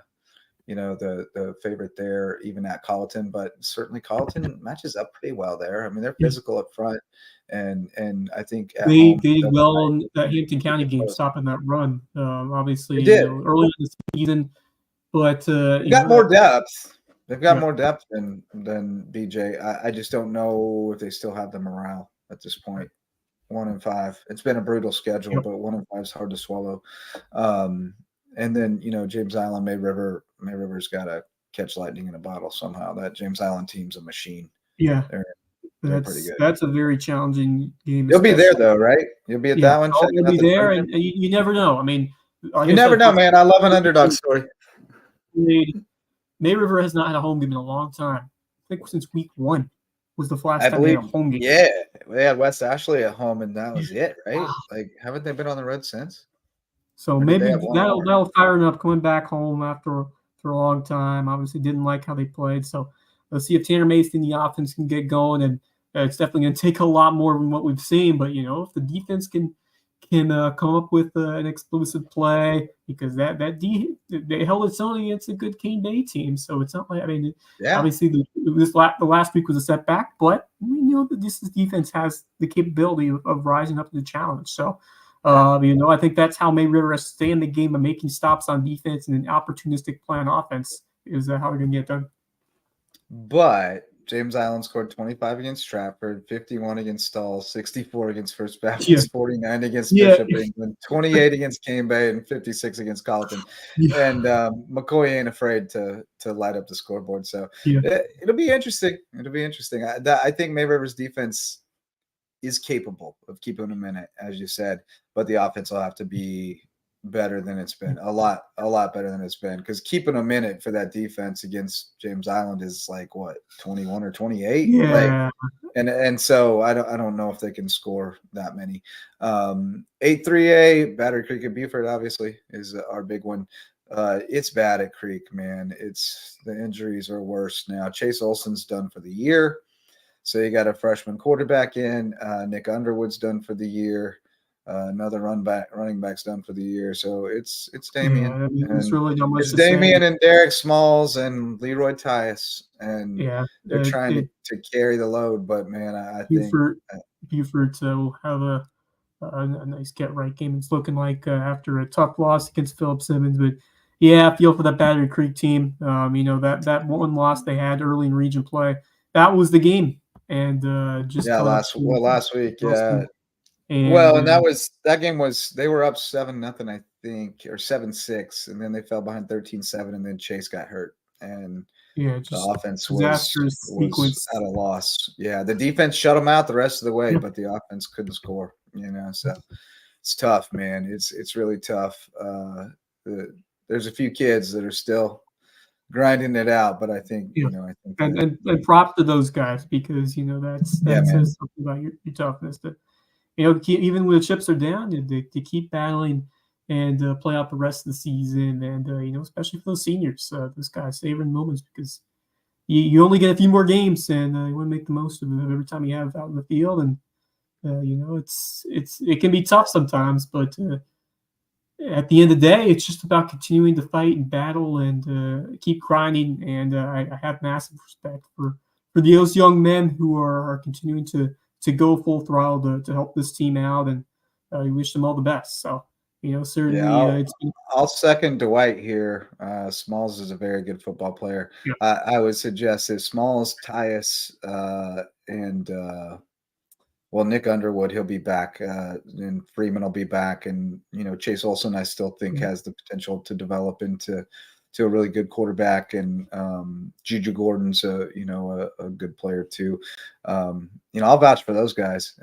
Speaker 2: favorite there, even at Colleton. But certainly Colleton matches up pretty well there. I mean, they're physical up front, and I think
Speaker 4: they did well in that Hampton County game, stopping that run. Obviously, early in the season, but
Speaker 2: they got more depth. They've got more depth than BJ. I just don't know if they still have the morale at this point. 1-5. It's been a brutal schedule, but 1-5 is hard to swallow. And then James Island, May River's got to catch lightning in a bottle somehow. That James Island team's a machine.
Speaker 4: Yeah,
Speaker 2: they're pretty good.
Speaker 4: That's a very challenging game.
Speaker 2: You'll be there though, right? You'll be at that one.
Speaker 4: You'll be there, and you never know. I mean,
Speaker 2: you never know, man. I love an underdog story.
Speaker 4: May River has not had a home game in a long time. I think since week 1 was the last time they had a home game.
Speaker 2: Yeah, they had West Ashley at home, and that was it, right? Wow. Like, haven't they been on the road since?
Speaker 4: So maybe that'll fire them up coming back home after a long time. Obviously, didn't like how they played. So let's see if Tanner Mason, the offense, can get going, and it's definitely going to take a lot more than what we've seen. But if the defense can come up with an explosive play, because they held its own against a good Cane Bay team. So it's not like, obviously the last week was a setback, but we know that this defense has the capability of rising up to the challenge. So, I think that's how May River has to stay in the game of making stops on defense and an opportunistic play on offense is how they're going to get done.
Speaker 2: But James Island scored 25 against Stratford, 51 against Stall, 64 against First Baptist, 49 against Bishop England, 28 against Cane Bay, and 56 against Colleton. And McCoy ain't afraid to light up the scoreboard. So it'll be interesting. I think May River's defense is capable of keeping them in it, as you said, but the offense will have to be better than it's been, a lot better than it's been, because keeping them in it for that defense against James Island is like what, 21 or 28. And so I don't know if they can score that many. 8-3A Battery Creek and Beaufort obviously is our big one. It's bad at Creek, man. It's the injuries are worse now. Chase Olson's done for the year, so you got a freshman quarterback in. Nick Underwood's done for the year. Another running back's done for the year. So it's Damien.
Speaker 4: It's really not much.
Speaker 2: It's Damien and Derek Smalls and Leroy Tyus, and they're trying to carry the load. But man, I think
Speaker 4: Beaufort will have a nice get right game. It's looking like after a tough loss against Philip Simmons, but I feel for that Battery Creek team. That one loss they had early in region play, that was the game, and last
Speaker 2: week, And that game was they were up 7-0, I think, or 7-6, and then they fell behind 13-7, and then Chase got hurt, and the offense was at a loss. Yeah, the defense shut them out the rest of the way, but the offense couldn't score. So it's tough, man. It's really tough. there's a few kids that are still grinding it out, but I think
Speaker 4: Yeah.
Speaker 2: I think
Speaker 4: And props to those guys, because that says something about your toughness. That even when the chips are down, to keep battling and play out the rest of the season, and especially for those seniors, those guys savoring moments, because you only get a few more games, and you want to make the most of them every time you have out in the field. And it can be tough sometimes, but at the end of the day, it's just about continuing to fight and battle and keep grinding. And I have massive respect for those young men who are continuing to go full throttle to help this team out, and we wish them all the best. So, certainly,
Speaker 2: I'll second Dwight here. Smalls is a very good football player.
Speaker 4: Yeah.
Speaker 2: I would suggest that Smalls, Tyus, and Nick Underwood, he'll be back, and Freeman will be back, and Chase Olson, I still think has the potential to develop into a really good quarterback, and Juju Gordon's a good player too. I'll vouch for those guys.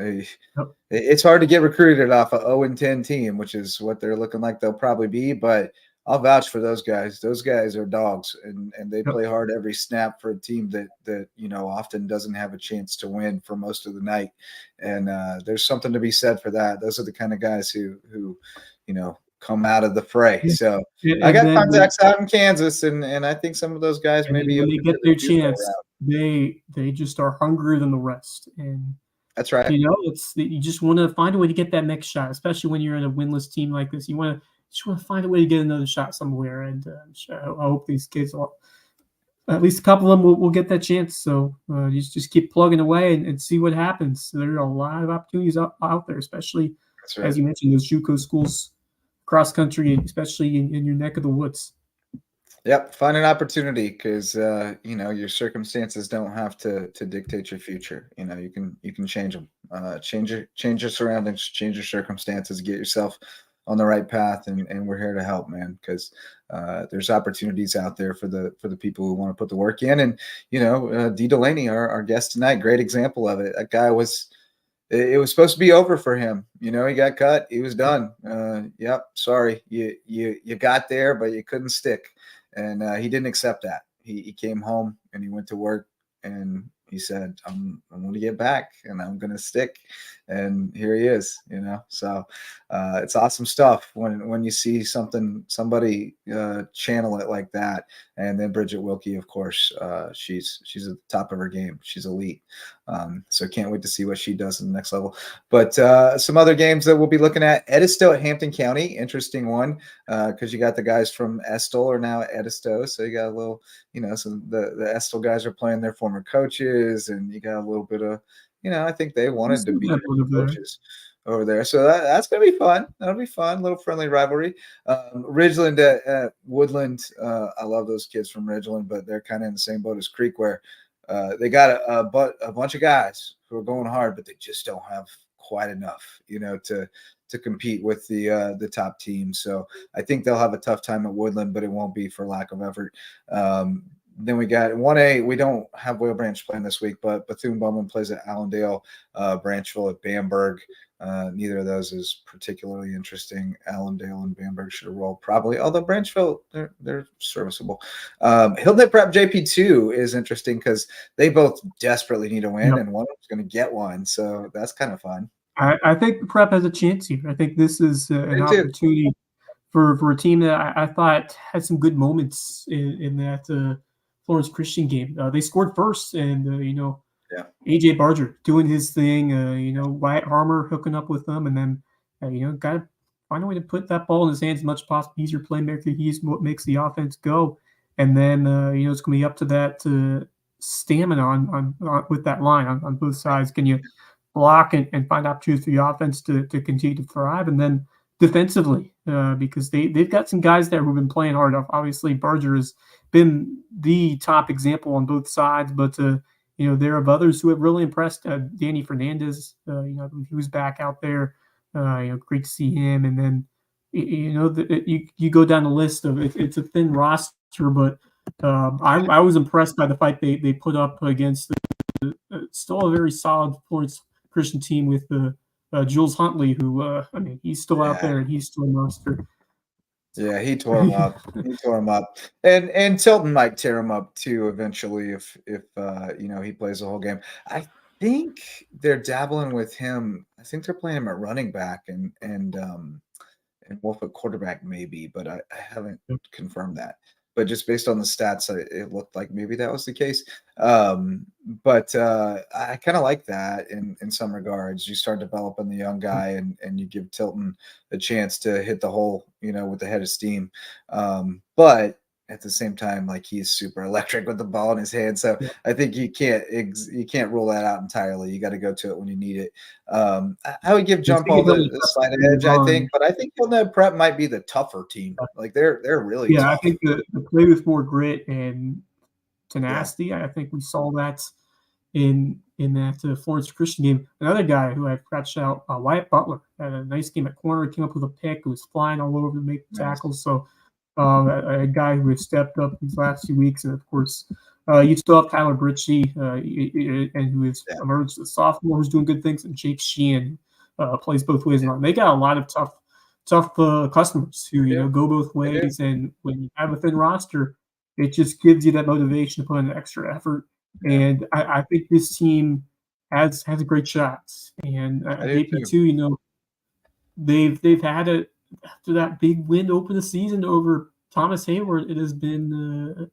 Speaker 2: It's hard to get recruited off a 0-10 team, which is what they're looking like they'll probably be, but I'll vouch for those guys. Those guys are dogs, and they play hard every snap for a team that often doesn't have a chance to win for most of the night. And there's something to be said for that. Those are the kind of guys who come out of the fray. So I got contacts out in Kansas, and I think some of those guys maybe
Speaker 4: when they get their chance, they just are hungrier than the rest. And
Speaker 2: that's right.
Speaker 4: You just want to find a way to get that next shot, especially when you're in a winless team like this. You just want to find a way to get another shot somewhere. And I hope these kids, at least a couple of them, will get that chance. So just keep plugging away and see what happens. So there are a lot of opportunities out there, especially, as you mentioned, those JUCO schools cross country, especially in your neck of the woods.
Speaker 2: Yep, find an opportunity, because your circumstances don't have to dictate your future. You can change them, change your surroundings, change your circumstances, get yourself on the right path, and we're here to help, man, because there's opportunities out there for the people who want to put the work in. And Dee Delaney, our guest tonight, great example of it. That guy it was supposed to be over for him. He got cut. He was done. Yep. Sorry. You got there, but you couldn't stick. And he didn't accept that. He came home and he went to work, and he said, I'm going to get back, and I'm going to stick. And here he is, so it's awesome stuff when you see somebody channel it like that. And then Bridget Wilkie, of course, she's at the top of her game. She's elite. So can't wait to see what she does in the next level. But some other games that we'll be looking at: Edisto at Hampton County, interesting one, because you got the guys from Estill are now at Edisto, so you got a little, some the Estill guys are playing their former coaches, and you got a little bit of, I think they wanted to be coaches over there. So that's going to be fun. That'll be fun. A little friendly rivalry. Ridgeland at Woodland. I love those kids from Ridgeland, but they're kind of in the same boat as Creek, where they got a bunch of guys who are going hard, but they just don't have quite enough, to compete with the top team. So I think they'll have a tough time at Woodland, but it won't be for lack of effort. Then we got 1A. We don't have Whale Branch playing this week, but Bethune-Bowman plays at Allendale, Branchville at Bamberg. Neither of those is particularly interesting. Allendale and Bamberg should have rolled probably, although Branchville, they're serviceable. Hilton Head Prep JP2 is interesting because they both desperately need a win, and one of them's going to get one. So that's kind of fun.
Speaker 4: I think the Prep has a chance here. I think this is an opportunity for a team that I thought had some good moments in that Florence Christian game. They scored first, and AJ Barger doing his thing. Wyatt Harmer hooking up with them, and then got to find a way to put that ball in his hands as much as possible. He's your playmaker. He's what makes the offense go. And then it's going to be up to that stamina on with that line on both sides. Can you block and find opportunities for the offense to continue to thrive? And then defensively, because they've got some guys there who've been playing hard. Obviously, Barger has been the top example on both sides, but there are others who have really impressed. Danny Fernandez, he was back out there. Great to see him. And then you go down the list of it's a thin roster, but I was impressed by the fight they put up against still a very solid Florence Christian team with Jules Huntley, who he's still out there and he's still a monster.
Speaker 2: Yeah, he tore him up. He tore him up, and Tilton might tear him up too eventually if he plays the whole game. I think they're dabbling with him. I think they're playing him at running back and Wolf at quarterback maybe, but I haven't confirmed that. But just based on the stats, it looked like maybe that was the case. But I kind of like that in some regards. You start developing the young guy, and you give Tilton a chance to hit the hole, with the head of steam. But at the same time, like he's super electric with the ball in his hand. So I think you can't rule that out entirely. You got to go to it when you need it. I would give John Paul the slight edge, I think, but I think Hilton Head Prep might be the tougher team. Like they're really tough.
Speaker 4: I think the play with more grit and tenacity. I think we saw that in that Florence Christian game. Another guy who I forgot to shout out, Wyatt Butler, had a nice game at corner. He came up with a pick. Who was flying all over to make tackles. So a guy who has stepped up these last few weeks, and of course, you still have Tyler Britchie, and who has emerged as a sophomore, who's doing good things, and Jake Sheehan plays both ways. And they got a lot of tough customers who go both ways. And when you have a thin roster, it just gives you that motivation to put in an extra effort. And I think this team has a great shot. And JP2, they've had it after that big win to open the season over Thomas Hayward. It has been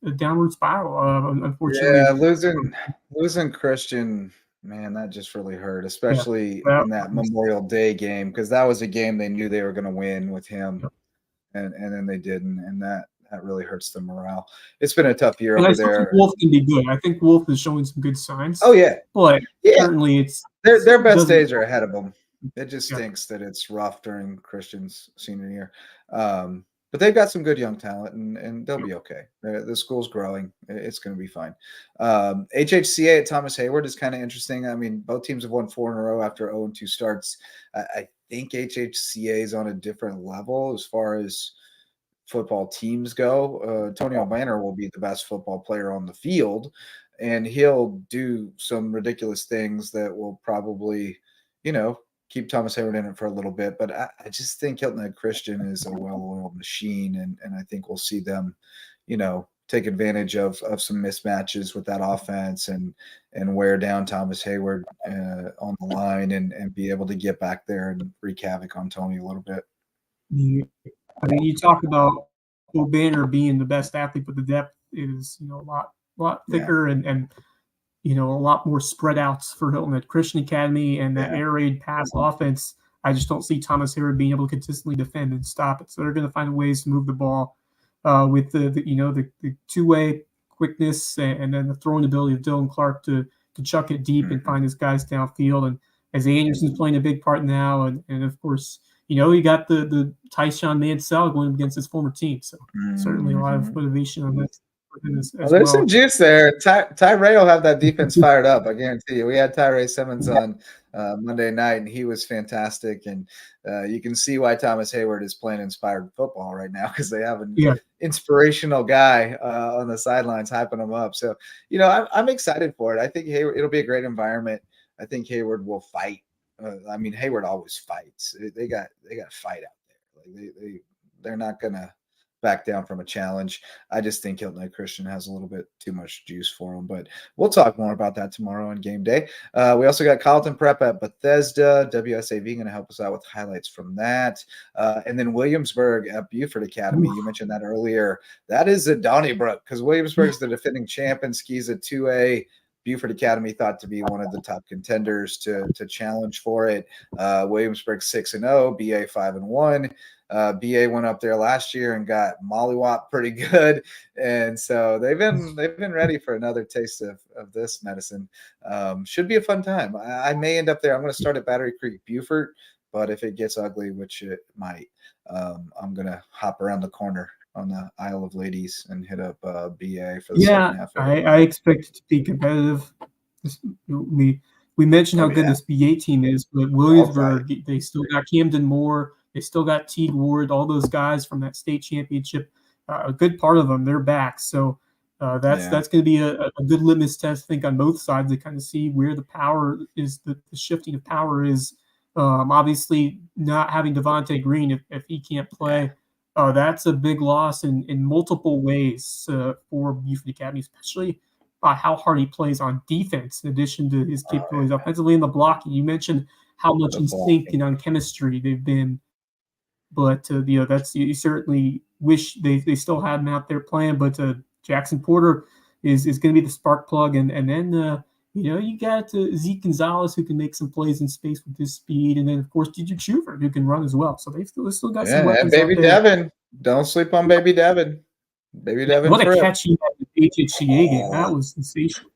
Speaker 4: a downward spiral, unfortunately.
Speaker 2: Yeah, losing Christian, man, that just really hurt, especially in that Memorial Day game, because that was a game they knew they were going to win with him, and then they didn't, and that really hurts the morale. It's been a tough year over there.
Speaker 4: Think Wolf can be good. I think Wolf is showing some good signs.
Speaker 2: Oh yeah,
Speaker 4: but certainly it's
Speaker 2: their best days are ahead of them. It just stinks that it's rough during Christian's senior year. But they've got some good young talent, and they'll be okay. The school's growing. It's going to be fine. HHCA at Thomas Hayward is kind of interesting. I mean, both teams have won 4 in a row after 0-2 starts. I think HHCA is on a different level as far as football teams go. Antonio Banner will be the best football player on the field, and he'll do some ridiculous things that will probably, keep Thomas Hayward in it for a little bit. But I just think Hilton Head Christian is a well-oiled machine, and I think we'll see them, take advantage of some mismatches with that offense and wear down Thomas Hayward on the line and be able to get back there and wreak havoc on Tony a little bit.
Speaker 4: I mean, you talk about Banner being the best athlete, but the depth is, a lot thicker and a lot more spread outs for Hilton at Christian Academy, and that air raid pass offense. I just don't see Thomas Hayward being able to consistently defend and stop it. So they're going to find ways to move the ball with the two-way quickness and then the throwing ability of Dylan Clark to chuck it deep and find his guys downfield. And as Anderson's playing a big part now, and of course, you got the Tyshawn Mansell going against his former team. So certainly a lot of motivation on this.
Speaker 2: There's some juice there. Tyree will have that defense fired up. I guarantee you. We had Tyree Simmons on Monday night, and he was fantastic. And you can see why Thomas Hayward is playing inspired football right now, because they have an inspirational guy on the sidelines hyping him up. So, I'm excited for it. I think it'll be a great environment. I think Hayward will fight. Hayward always fights. They got fight out there. Like they're not gonna back down from a challenge. I just think Hilton Head Christian has a little bit too much juice for him, but we'll talk more about that tomorrow on game day. We also got Carlton Prep at Bethesda. WSAV going to help us out with highlights from that. And then Williamsburg at Buford Academy. You mentioned that earlier. That is a Donnybrook, because Williamsburg is the defending champ and skis a 2A. Buford Academy thought to be one of the top contenders to challenge for it. Williamsburg 6-0, BA 5-1. BA went up there last year and got mollywop pretty good, and so they've been ready for another taste of this medicine. Should be a fun time. I may end up there. I'm going to start at Battery Creek Buford, but if it gets ugly, which it might, I'm going to hop around the corner on the Isle of Ladies and hit up BA for the second half.
Speaker 4: I expect it to be competitive. We mentioned how good this BA team is, but Williamsburg, they still got Camden Moore, they still got Teague Ward, all those guys from that state championship. A good part of them, they're back. So that's going to be a good litmus test, I think, on both sides to kind of see where the power is, the shifting of power is. Obviously, not having Devontae Green, if he can't play, that's a big loss in multiple ways for Buford Academy, especially by how hard he plays on defense, in addition to his capabilities offensively in the blocking. You mentioned how much in sync and on chemistry they've been. But that's you certainly wish they still had him out there playing. But Jackson Porter is going to be the spark plug, and then you got Zeke Gonzalez, who can make some plays in space with his speed, and then of course DJ Schubert, who can run as well. So they've still got some weapons.
Speaker 2: And Baby
Speaker 4: out there.
Speaker 2: Devin, don't sleep on Baby Devin. Baby Devin,
Speaker 4: what a catch he had in the HHCA game! That was sensational.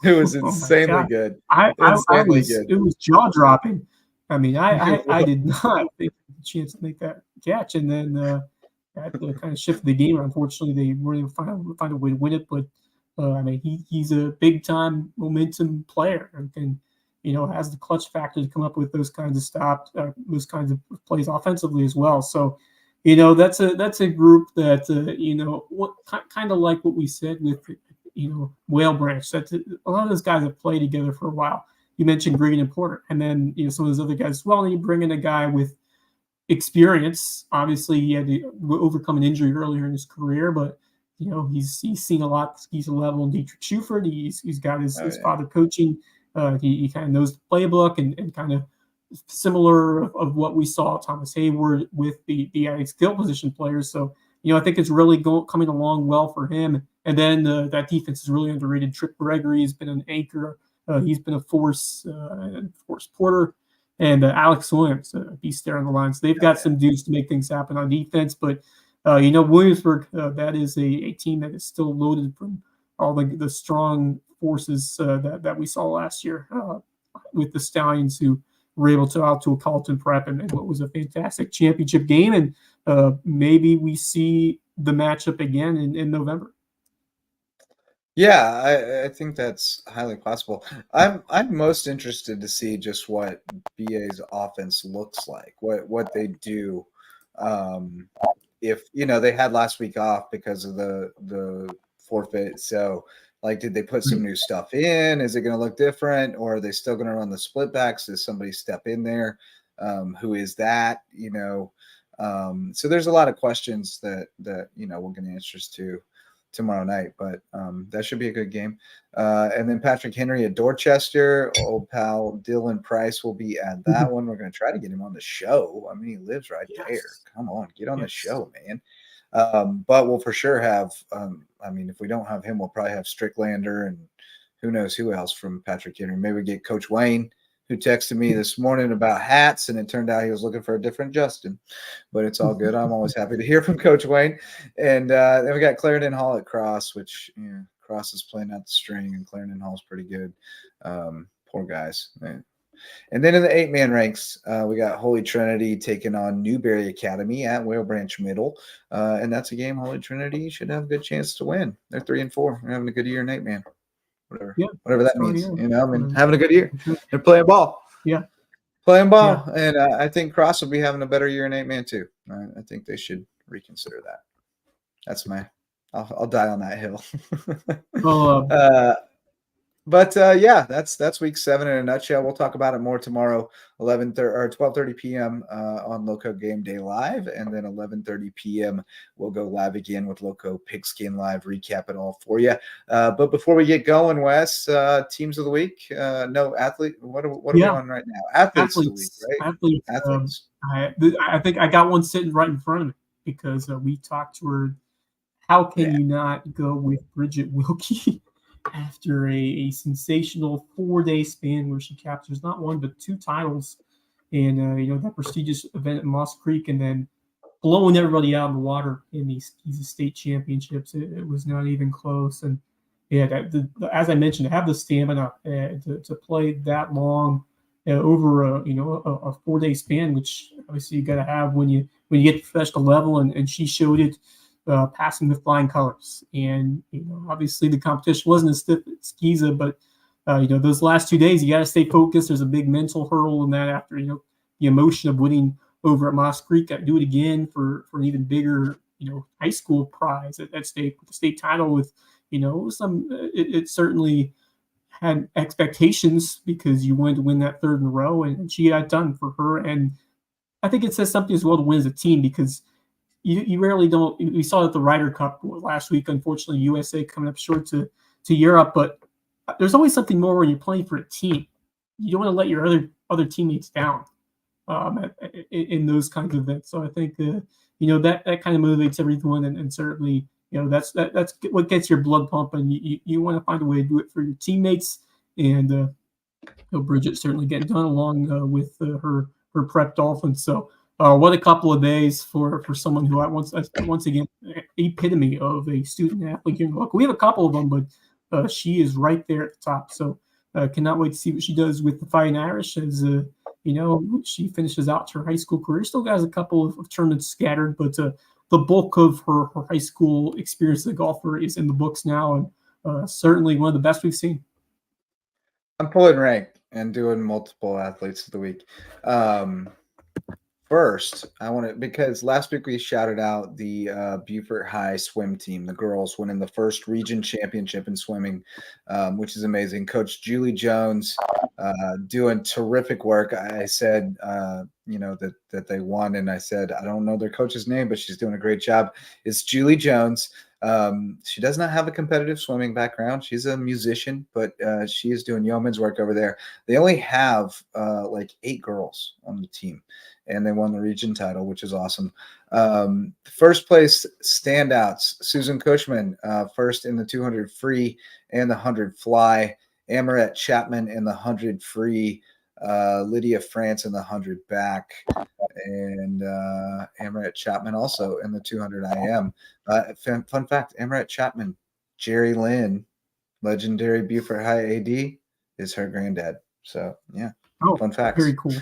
Speaker 2: It was insanely good. Insanely good.
Speaker 4: It was jaw dropping. I mean, I did not think the chance to make that catch, and then that kind of shifted the game. Unfortunately, they weren't able to find a way to win it. But I mean, he's a big time momentum player, and has the clutch factor to come up with those kinds of stops, those kinds of plays offensively as well. So, that's a group that kind of like what we said with Whale Branch. That a lot of those guys have played together for a while. You mentioned Green and Porter, and then some of those other guys as well. And you bring in a guy with experience. Obviously, he had to overcome an injury earlier in his career, but he's seen a lot. He's a level in Dietrich Schufert. He's got his father coaching. He kind of knows the playbook and kind of similar of what we saw Thomas Hayward with the skill position players. So I think it's really coming along well for him. And then that defense is really underrated. Tripp Gregory has been an anchor. He's been a force Porter, and Alex Williams, a beast there on the line. So they've got some dudes to make things happen on defense. But, Williamsburg, that is a team that is still loaded from all the strong forces that we saw last year with the Stallions, who were able to out to a Carleton Prep and what was a fantastic championship game. And maybe we see the matchup again in November.
Speaker 2: Yeah, I think that's highly possible. I'm most interested to see just what BA's offense looks like, what they do. If they had last week off because of the forfeit, so did they put some new stuff in? Is it going to look different, or are they still going to run the split backs? Does somebody step in there? Who is that? So there's a lot of questions that we'll get answers to tomorrow night, but that should be a good game. And then Patrick Henry at Dorchester, old pal Dylan Price will be at that one. We're going to try to get him on the show. I mean, he lives right there. Come on, get on the show, man. But we'll for sure have, if we don't have him, we'll probably have Stricklander and who knows who else from Patrick Henry. Maybe we get Coach Wayne, who texted me this morning about hats, and it turned out he was looking for a different Justin. But it's all good. I'm always happy to hear from Coach Wayne. And then we got Clarendon Hall at Cross, which Cross is playing out the string, and Clarendon Hall's pretty good. Poor guys, man. And then in the 8-man ranks, we got Holy Trinity taking on Newberry Academy at Whale Branch Middle. And that's a game Holy Trinity should have a good chance to win. They're 3-4. They're having a good year in 8-man. Whatever that means, having a good year. They're playing ball. Playing ball. Yeah. And I think Cross will be having a better year in 8-man too. I think they should reconsider that. That's I'll die on that hill. But that's week 7 in a nutshell. We'll talk about it more tomorrow, 12:30 p.m. On Lowco Game Day Live, and then 11:30 p.m. we'll go live again with Lowco Pigskin Live, recap it all for you. But before we get going, Wes, teams of the week. No, athlete. What are we on right now? Athletes of the week, right? Athletes.
Speaker 4: I think I got one sitting right in front of me because we talked to her. How can you not go with Bridget Wilkie? After a sensational 4-day span where she captures not one but 2 titles and that prestigious event at Moss Creek, and then blowing everybody out in the water in these state championships. It was not even close. And as I mentioned, to have the stamina to play that long over a 4-day span, which obviously you got to have when you get to professional level, and she showed it. Passing with flying colors, and obviously the competition wasn't as stiff as Giza, but those last 2 days you got to stay focused. There's a big mental hurdle in that after the emotion of winning over at Moss Creek. Got to do it again for an even bigger high school prize at stake with the state title. With it certainly had expectations because you wanted to win that 3rd in a row, and she got it done for her. And I think it says something as well to win as a team because you rarely don't. We saw it at the Ryder Cup last week. Unfortunately, USA coming up short to Europe, but there's always something more when you're playing for a team. You don't want to let your other teammates down in those kinds of events. So I think that kind of motivates everyone, and certainly that's what gets your blood pumping. You want to find a way to do it for your teammates, and Bridget certainly getting done along with her prep Dolphins. So what a couple of days for someone who once again epitome of a student athlete here in Lowco. We have a couple of them, but she is right there at the top. So cannot wait to see what she does with the Fighting Irish as she finishes out her high school career. Still has a couple of tournaments scattered, but the bulk of her high school experience as a golfer is in the books now, and certainly one of the best we've seen.
Speaker 2: I'm pulling rank and doing multiple athletes of the week. First, I want to, because last week we shouted out the Beaufort High swim team, the girls winning the first region championship in swimming, which is amazing. Coach Julie Jones doing terrific work. I said, that they won, and I said, I don't know their coach's name, but she's doing a great job. It's Julie Jones. She does not have a competitive swimming background. She's a musician, but she is doing yeoman's work over there. They only have 8 girls on the team, and they won the region title, which is awesome. First place standouts: Susan Cushman, first in the 200 free and the 100 fly. Amaret Chapman in the 100 free. Lydia France in the 100 back, and Amaret Chapman also in the 200 IM. Fun fact: Amaret Chapman, Jerry Lynn, legendary Beaufort High AD, is her granddad. So yeah, fun facts.
Speaker 4: Very cool.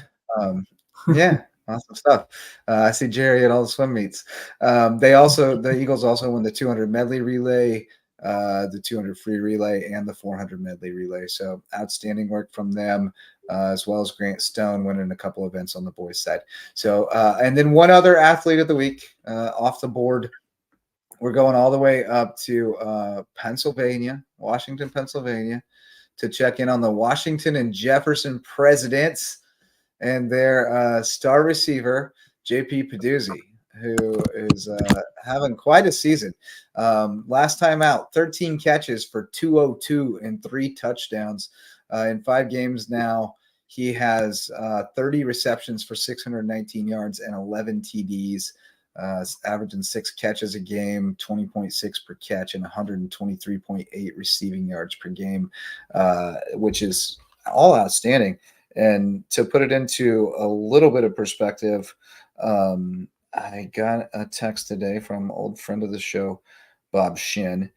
Speaker 2: Yeah, awesome stuff. I see Jerry at all the swim meets. The Eagles also won the 200 medley relay, the 200 free relay, and the 400 medley relay. So outstanding work from them, as well as Grant Stone winning a couple events on the boys' side. So, and then one other athlete of the week off the board. We're going all the way up to Washington, Pennsylvania, to check in on the Washington and Jefferson Presidents and their star receiver, JP Peduzzi, who is having quite a season. Last time out, 13 catches for 202 and 3 touchdowns. In 5 games now, he has 30 receptions for 619 yards and 11 TDs, averaging 6 catches a game, 20.6 per catch, and 123.8 receiving yards per game, which is all outstanding. And to put it into a little bit of perspective, I got a text today from an old friend of the show, Bob Shin,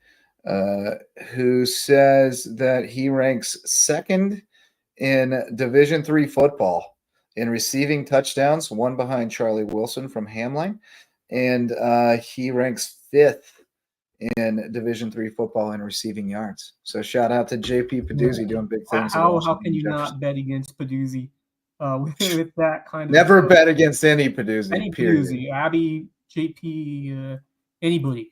Speaker 2: who says that he ranks second in Division III football in receiving touchdowns, one behind Charlie Wilson from Hamline, and he ranks 5th in Division III football in receiving yards. So shout out to JP Peduzzi doing big things.
Speaker 4: How can you not bet against Peduzzi with that kind of?
Speaker 2: Never bet against any Peduzzi.
Speaker 4: Any Peduzzi, Abby, JP, anybody.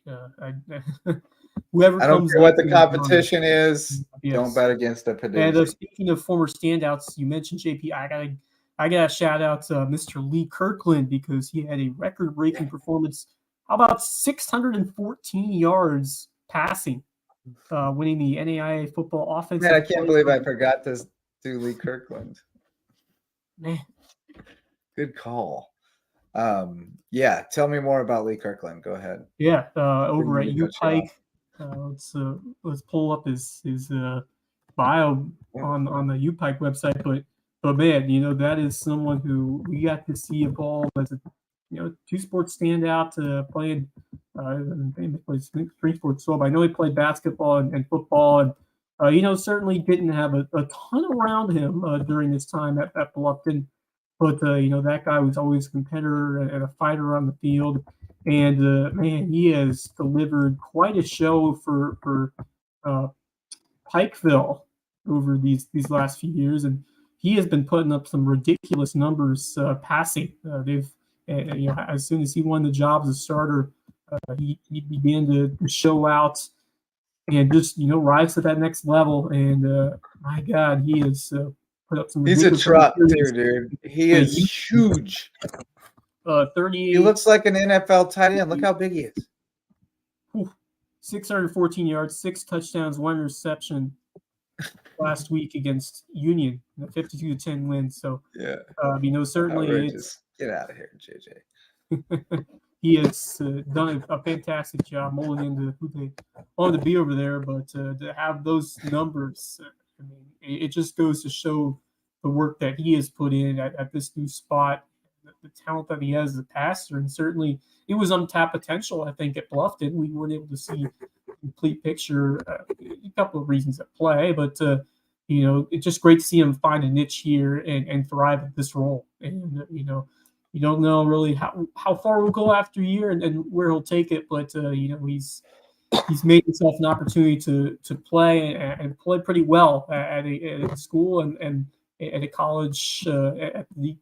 Speaker 4: Whoever.
Speaker 2: I don't care what the competition is. Yes. Don't bet against a Peduzzi.
Speaker 4: And speaking of former standouts, you mentioned JP. I got to shout out Mr. Lee Kirkland, because he had a record-breaking performance. How about 614 yards passing, winning the NAIA football offense?
Speaker 2: Man, I can't believe I forgot to do Lee Kirkland.
Speaker 4: Man, good
Speaker 2: call. Tell me more about Lee Kirkland. Go ahead.
Speaker 4: Yeah, over at UPike. Let's pull up his bio on the UPike website. But man, that is someone who we got to see evolve as a 2-sport standout, playing three sports. So I know he played basketball and football, and certainly didn't have a ton around him during his time at Bluffton. But that guy was always a competitor and a fighter on the field, and man, he has delivered quite a show for Pikeville over these last few years, and he has been putting up some ridiculous numbers passing. As soon as he won the job as a starter, he began to show out and just rise to that next level. And my God, he has put up some.
Speaker 2: He's a truck too, dude. He is huge.
Speaker 4: 38.
Speaker 2: He looks like an NFL tight end. Look how big he is.
Speaker 4: 614 yards, 6 touchdowns, 1 reception last week against Union, a 52-10 win. So,
Speaker 2: Yeah.
Speaker 4: Certainly
Speaker 2: outrageous. Get out of here, JJ.
Speaker 4: He has done a fantastic job molding into who they want to be over there. But to have those numbers, it just goes to show the work that he has put in at this new spot, the talent that he has as a passer. And certainly it was untapped potential, I think, at Bluffton. We weren't able to see a complete picture, a couple of reasons at play. But, it's just great to see him find a niche here and thrive at this role. And, you don't know really how far we'll go after a year and where he'll take it, but he's made himself an opportunity to play and play pretty well at a school and at a college at the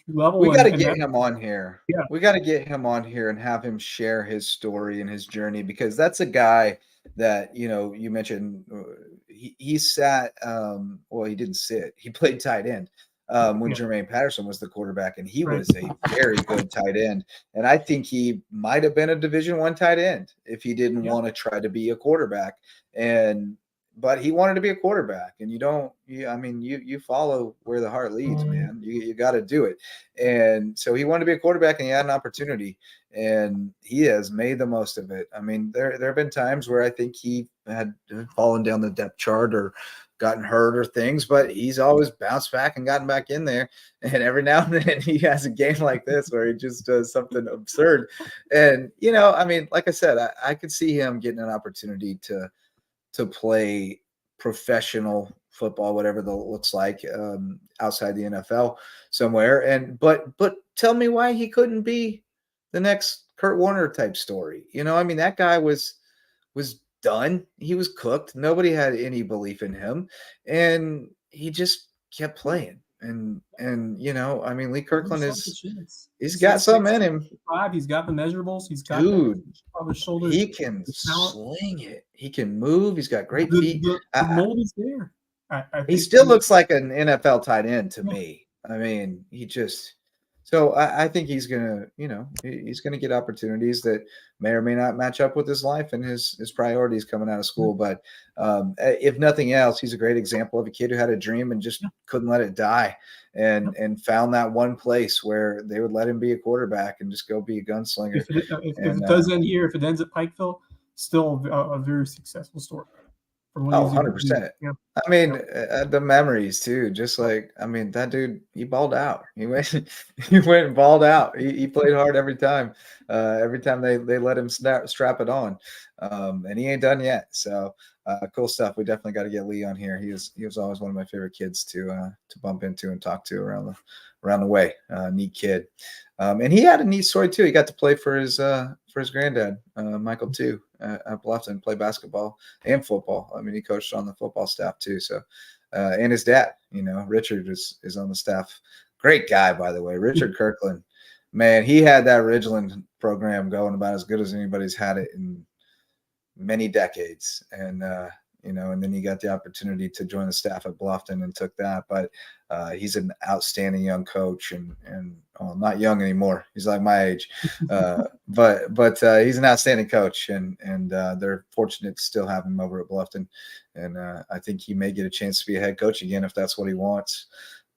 Speaker 4: level.
Speaker 2: We got to get him on here.
Speaker 4: Yeah.
Speaker 2: We got to get him on here and have him share his story and his journey, because that's a guy that, you mentioned he sat, he didn't sit. He played tight end. When Jermaine Patterson was the quarterback, and he was a very good tight end. And I think he might have been a Division I tight end if he didn't want to try to be a quarterback. But he wanted to be a quarterback, and you follow where the heart leads, man. You got to do it. And so he wanted to be a quarterback, and he had an opportunity, and he has made the most of it. I mean, there have been times where I think he had fallen down the depth chart or gotten hurt or things, but he's always bounced back and gotten back in there. And every now and then he has a game like this where he just does something absurd. And, like I said, I could see him getting an opportunity to play professional football, whatever that looks like, outside the NFL somewhere. But tell me why he couldn't be the next Kurt Warner type story. That guy was done. He was cooked. Nobody had any belief in him, and he just kept playing. And Lee Kirkland he's got something in him.
Speaker 4: He's got the measurables. He's got
Speaker 2: on
Speaker 4: his shoulders.
Speaker 2: He can sling it. He can move. He's got great feet.
Speaker 4: The mold is there.
Speaker 2: He still looks like an NFL tight end to me. He just. So I think he's gonna get opportunities that may or may not match up with his life and his priorities coming out of school. But if nothing else, he's a great example of a kid who had a dream and just couldn't let it die, and found that one place where they would let him be a quarterback and just go be a gunslinger.
Speaker 4: If it does end here, if it ends at Pikeville, still a very successul story.
Speaker 2: 100%.
Speaker 4: Yeah.
Speaker 2: The memories too. Just like that dude, he balled out. He went and balled out. He played hard every time. Every time they let him strap it on, and he ain't done yet. So cool stuff. We definitely got to get Lee on here. He was always one of my favorite kids to bump into and talk to around the way. Neat kid, and he had a neat story too. He got to play for his granddad, Michael too. At Bluffton, play basketball and football. He coached on the football staff too. So, and his dad, Richard is on the staff. Great guy, by the way, Richard Kirkland. Man, he had that Ridgeland program going about as good as anybody's had it in many decades. And and then he got the opportunity to join the staff at Bluffton and took that. But he's an outstanding young coach and not young anymore. He's like my age, but he's an outstanding coach, and they're fortunate to still have him over at Bluffton. And I think he may get a chance to be a head coach again if that's what he wants.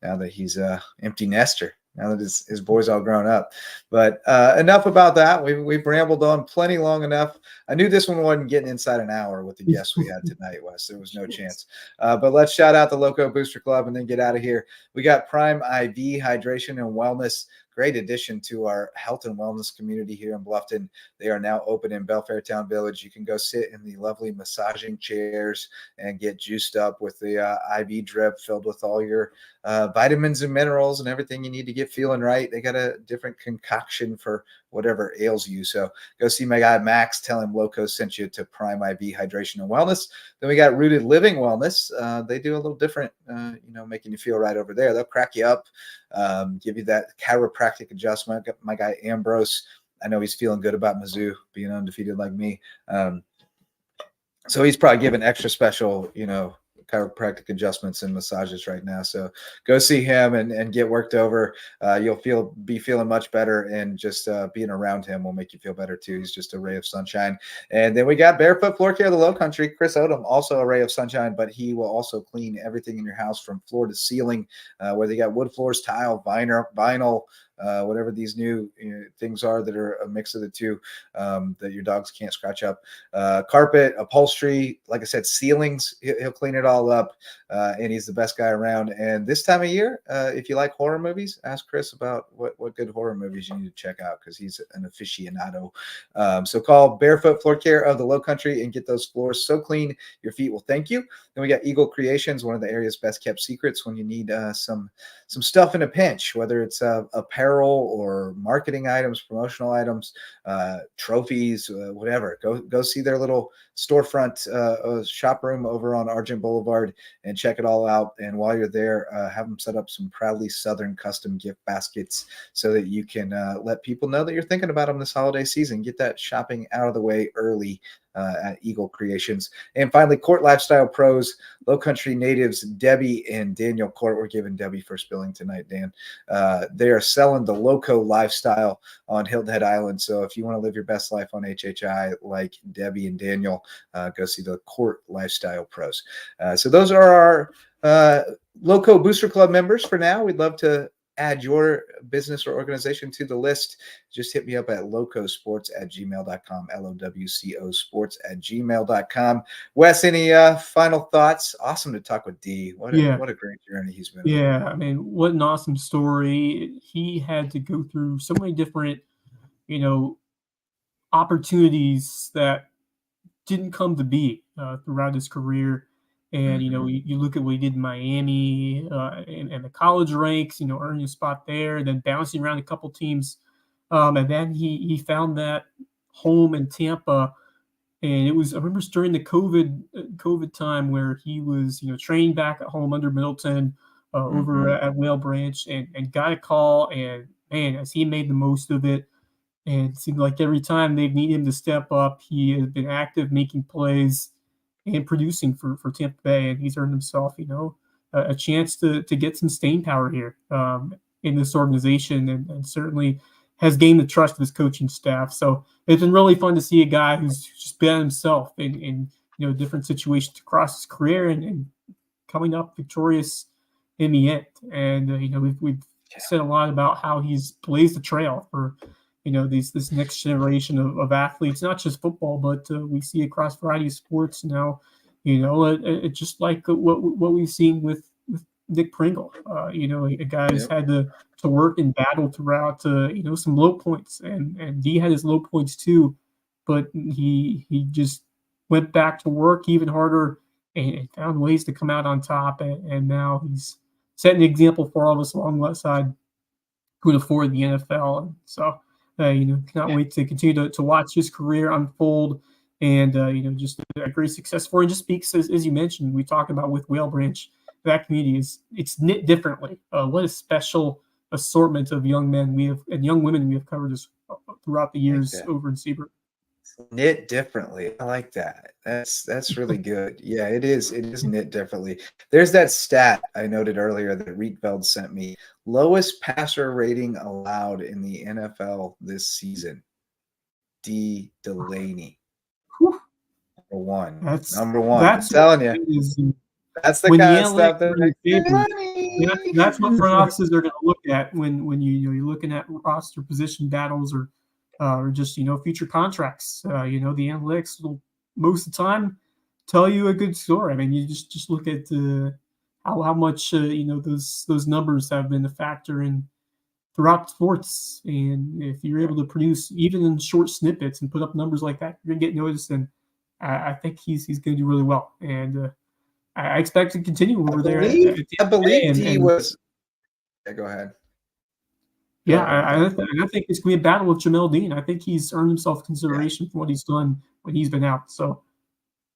Speaker 2: Now that he's a empty nester. Now that his boys all grown up. But enough about that. We've rambled on plenty long enough. I knew this one wasn't getting inside an hour with the guests we had tonight, Wes. There was no chance. But let's shout out the Lowco Booster Club and then get out of here. We got Prime IV Hydration and Wellness. Great addition to our health and wellness community here in Bluffton. They are now open in Belfair Town Village. You can go sit in the lovely massaging chairs and get juiced up with the IV drip filled with all your vitamins and minerals and everything you need to get feeling right. They got a different concoction for whatever ails you. So go see my guy Max. Tell him Lowco sent you to Prime IV Hydration and Wellness. Then we got Rooted Living Wellness. They do a little different, making you feel right over there. They'll crack you up, give you that chiropractic adjustment. Got my guy Ambrose. I know he's feeling good about Mizzou being undefeated like me. So he's probably giving extra special, chiropractic adjustments and massages right now. So go see him and get worked over. You'll be feeling much better, and just being around him will make you feel better too. He's just a ray of sunshine. And then we got Barefoot Floor Care of the Low Country, Chris Odom, also a ray of sunshine, but he will also clean everything in your house from floor to ceiling, whether you got wood floors, tile, vinyl, whatever these new things are that are a mix of the two, that your dogs can't scratch up. Carpet, upholstery, like I said, ceilings, he'll clean it all up, and he's the best guy around. And this time of year, if you like horror movies, ask Chris about what good horror movies you need to check out, because he's an aficionado. So call Barefoot Floor Care of the Low Country and get those floors so clean your feet will thank you. Then we got Eagle Creations, one of the area's best kept secrets when you need some stuff in a pinch, whether it's apparel or marketing items, promotional items, trophies, whatever. Go see their little storefront shop room over on Argent Boulevard and check it all out. And while you're there, have them set up some Proudly Southern custom gift baskets so that you can let people know that you're thinking about them this holiday season. Get that shopping out of the way early at Eagle Creations. And finally, Court Lifestyle Pros, Low Country natives Debbie and Daniel Court. We're giving Debbie first billing tonight, Dan. They are selling the Lowco lifestyle on Hilton Head Island. So if you want to live your best life on HHI like Debbie and Daniel, go see the Court Lifestyle Pros. So those are our Lowco Booster Club members for now. We'd love to add your business or organization to the list. Just hit me up at LowcoSports@gmail.com, LOWCO sports@gmail.com. Wes, any final thoughts? Awesome to talk with Dee. What a great journey he's been on.
Speaker 4: Yeah, I mean, what an awesome story. He had to go through so many different, opportunities that didn't come to be throughout his career. And, you look at what he did in Miami and the college ranks, earning a spot there, then bouncing around a couple teams. And then he found that home in Tampa. And it was, I remember during the COVID time where he was, training back at home under Middleton over at Whale Branch and got a call. And, man, as he made the most of it, and it seemed like every time they've needed him to step up, he has been active, making plays and producing for Tampa Bay, and he's earned himself, a chance to get some staying power here in this organization, and certainly has gained the trust of his coaching staff. So it's been really fun to see a guy who's just been himself in different situations across his career and coming up victorious in the end. And we've said a lot about how he's blazed the trail for this next generation of athletes, not just football, but we see across a variety of sports now. It's just like what we've seen with Nick Pringle. A guy who's had to work and battle throughout some low points, and Dee had his low points too, but he just went back to work even harder and found ways to come out on top, and now he's setting an example for all of us along that side who would afford the NFL. And so cannot wait to continue to watch his career unfold, and just a great success for him. Just speaks, as you mentioned, we talked about with Whale Branch, that community it's knit differently. What a special assortment of young men we have and young women we have covered throughout the years over in Seabrook.
Speaker 2: Knit differently. I like that. That's really good. Yeah, it is knit differently. There's that stat I noted earlier that Rietveld sent me. Lowest passer rating allowed in the NFL this season. Dee Delaney.
Speaker 4: Whew.
Speaker 2: Number one. I'm telling you. That's the kind of stuff
Speaker 4: that's what front offices are going to look at when you're looking at roster position battles or just future contracts. The analytics will most of the time tell you a good story. I mean, you just look at how much those numbers have been a factor in throughout sports, and if you're able to produce even in short snippets and put up numbers like that, you're gonna get noticed. And I think he's going to do really well, and I expect to continue over there.
Speaker 2: I believe he was. Yeah, go ahead.
Speaker 4: Yeah, I think it's going to be a battle with Jamel Dean. I think he's earned himself consideration for what he's done when he's been out. So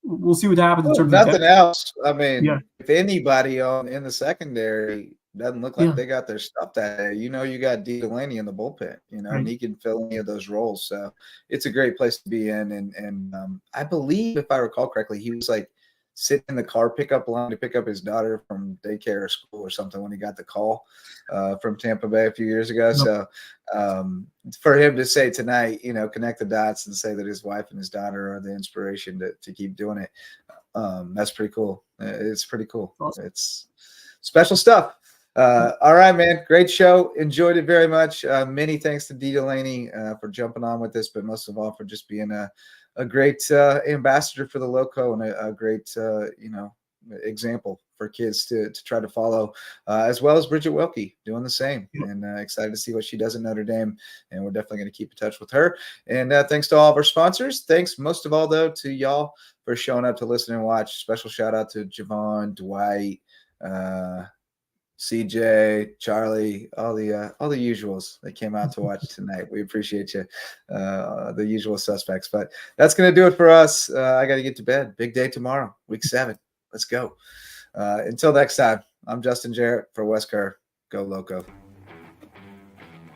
Speaker 4: we'll see what happens in terms of
Speaker 2: nothing else. I mean, if anybody in the secondary doesn't look like they got their stuff that day, you got Dee Delaney in the bullpen, and he can fill any of those roles. So it's a great place to be in. And I believe, if I recall correctly, he was like sitting in the car pickup line to pick up his daughter from daycare or school or something when he got the call from Tampa Bay a few years ago. So for him to say tonight, connect the dots and say that his wife and his daughter are the inspiration to keep doing it, that's pretty cool. It's pretty cool.
Speaker 4: Awesome.
Speaker 2: It's special stuff. All right, man. Great show. Enjoyed it very much. Many thanks to Dee Delaney for jumping on with this, but most of all for just being a great ambassador for the Lowco and a great, example for kids to try to follow, as well as Bridget Wilkie doing the same. And excited to see what she does at Notre Dame. And we're definitely going to keep in touch with her. And thanks to all of our sponsors. Thanks most of all, though, to y'all for showing up to listen and watch. Special shout out to Javon, Dwight, CJ, Charlie, all the usuals that came out to watch tonight. We appreciate you, the usual suspects. But that's going to do it for us. I got to get to bed. Big day tomorrow, week 7. Let's go. Until next time, I'm Justin Jarrett for Wes Kerr. Go Lowco.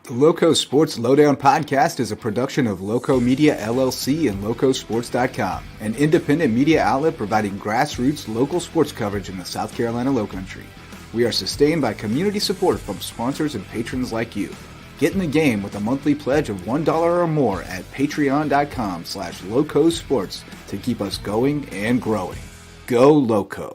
Speaker 1: The LowcoSports Lowdown podcast is a production of Lowco Media LLC and LowcoSports.com, an independent media outlet providing grassroots local sports coverage in the South Carolina Lowcountry. We are sustained by community support from sponsors and patrons like you. Get in the game with a monthly pledge of $1 or more at patreon.com/LowcoSports to keep us going and growing. Go Lowco.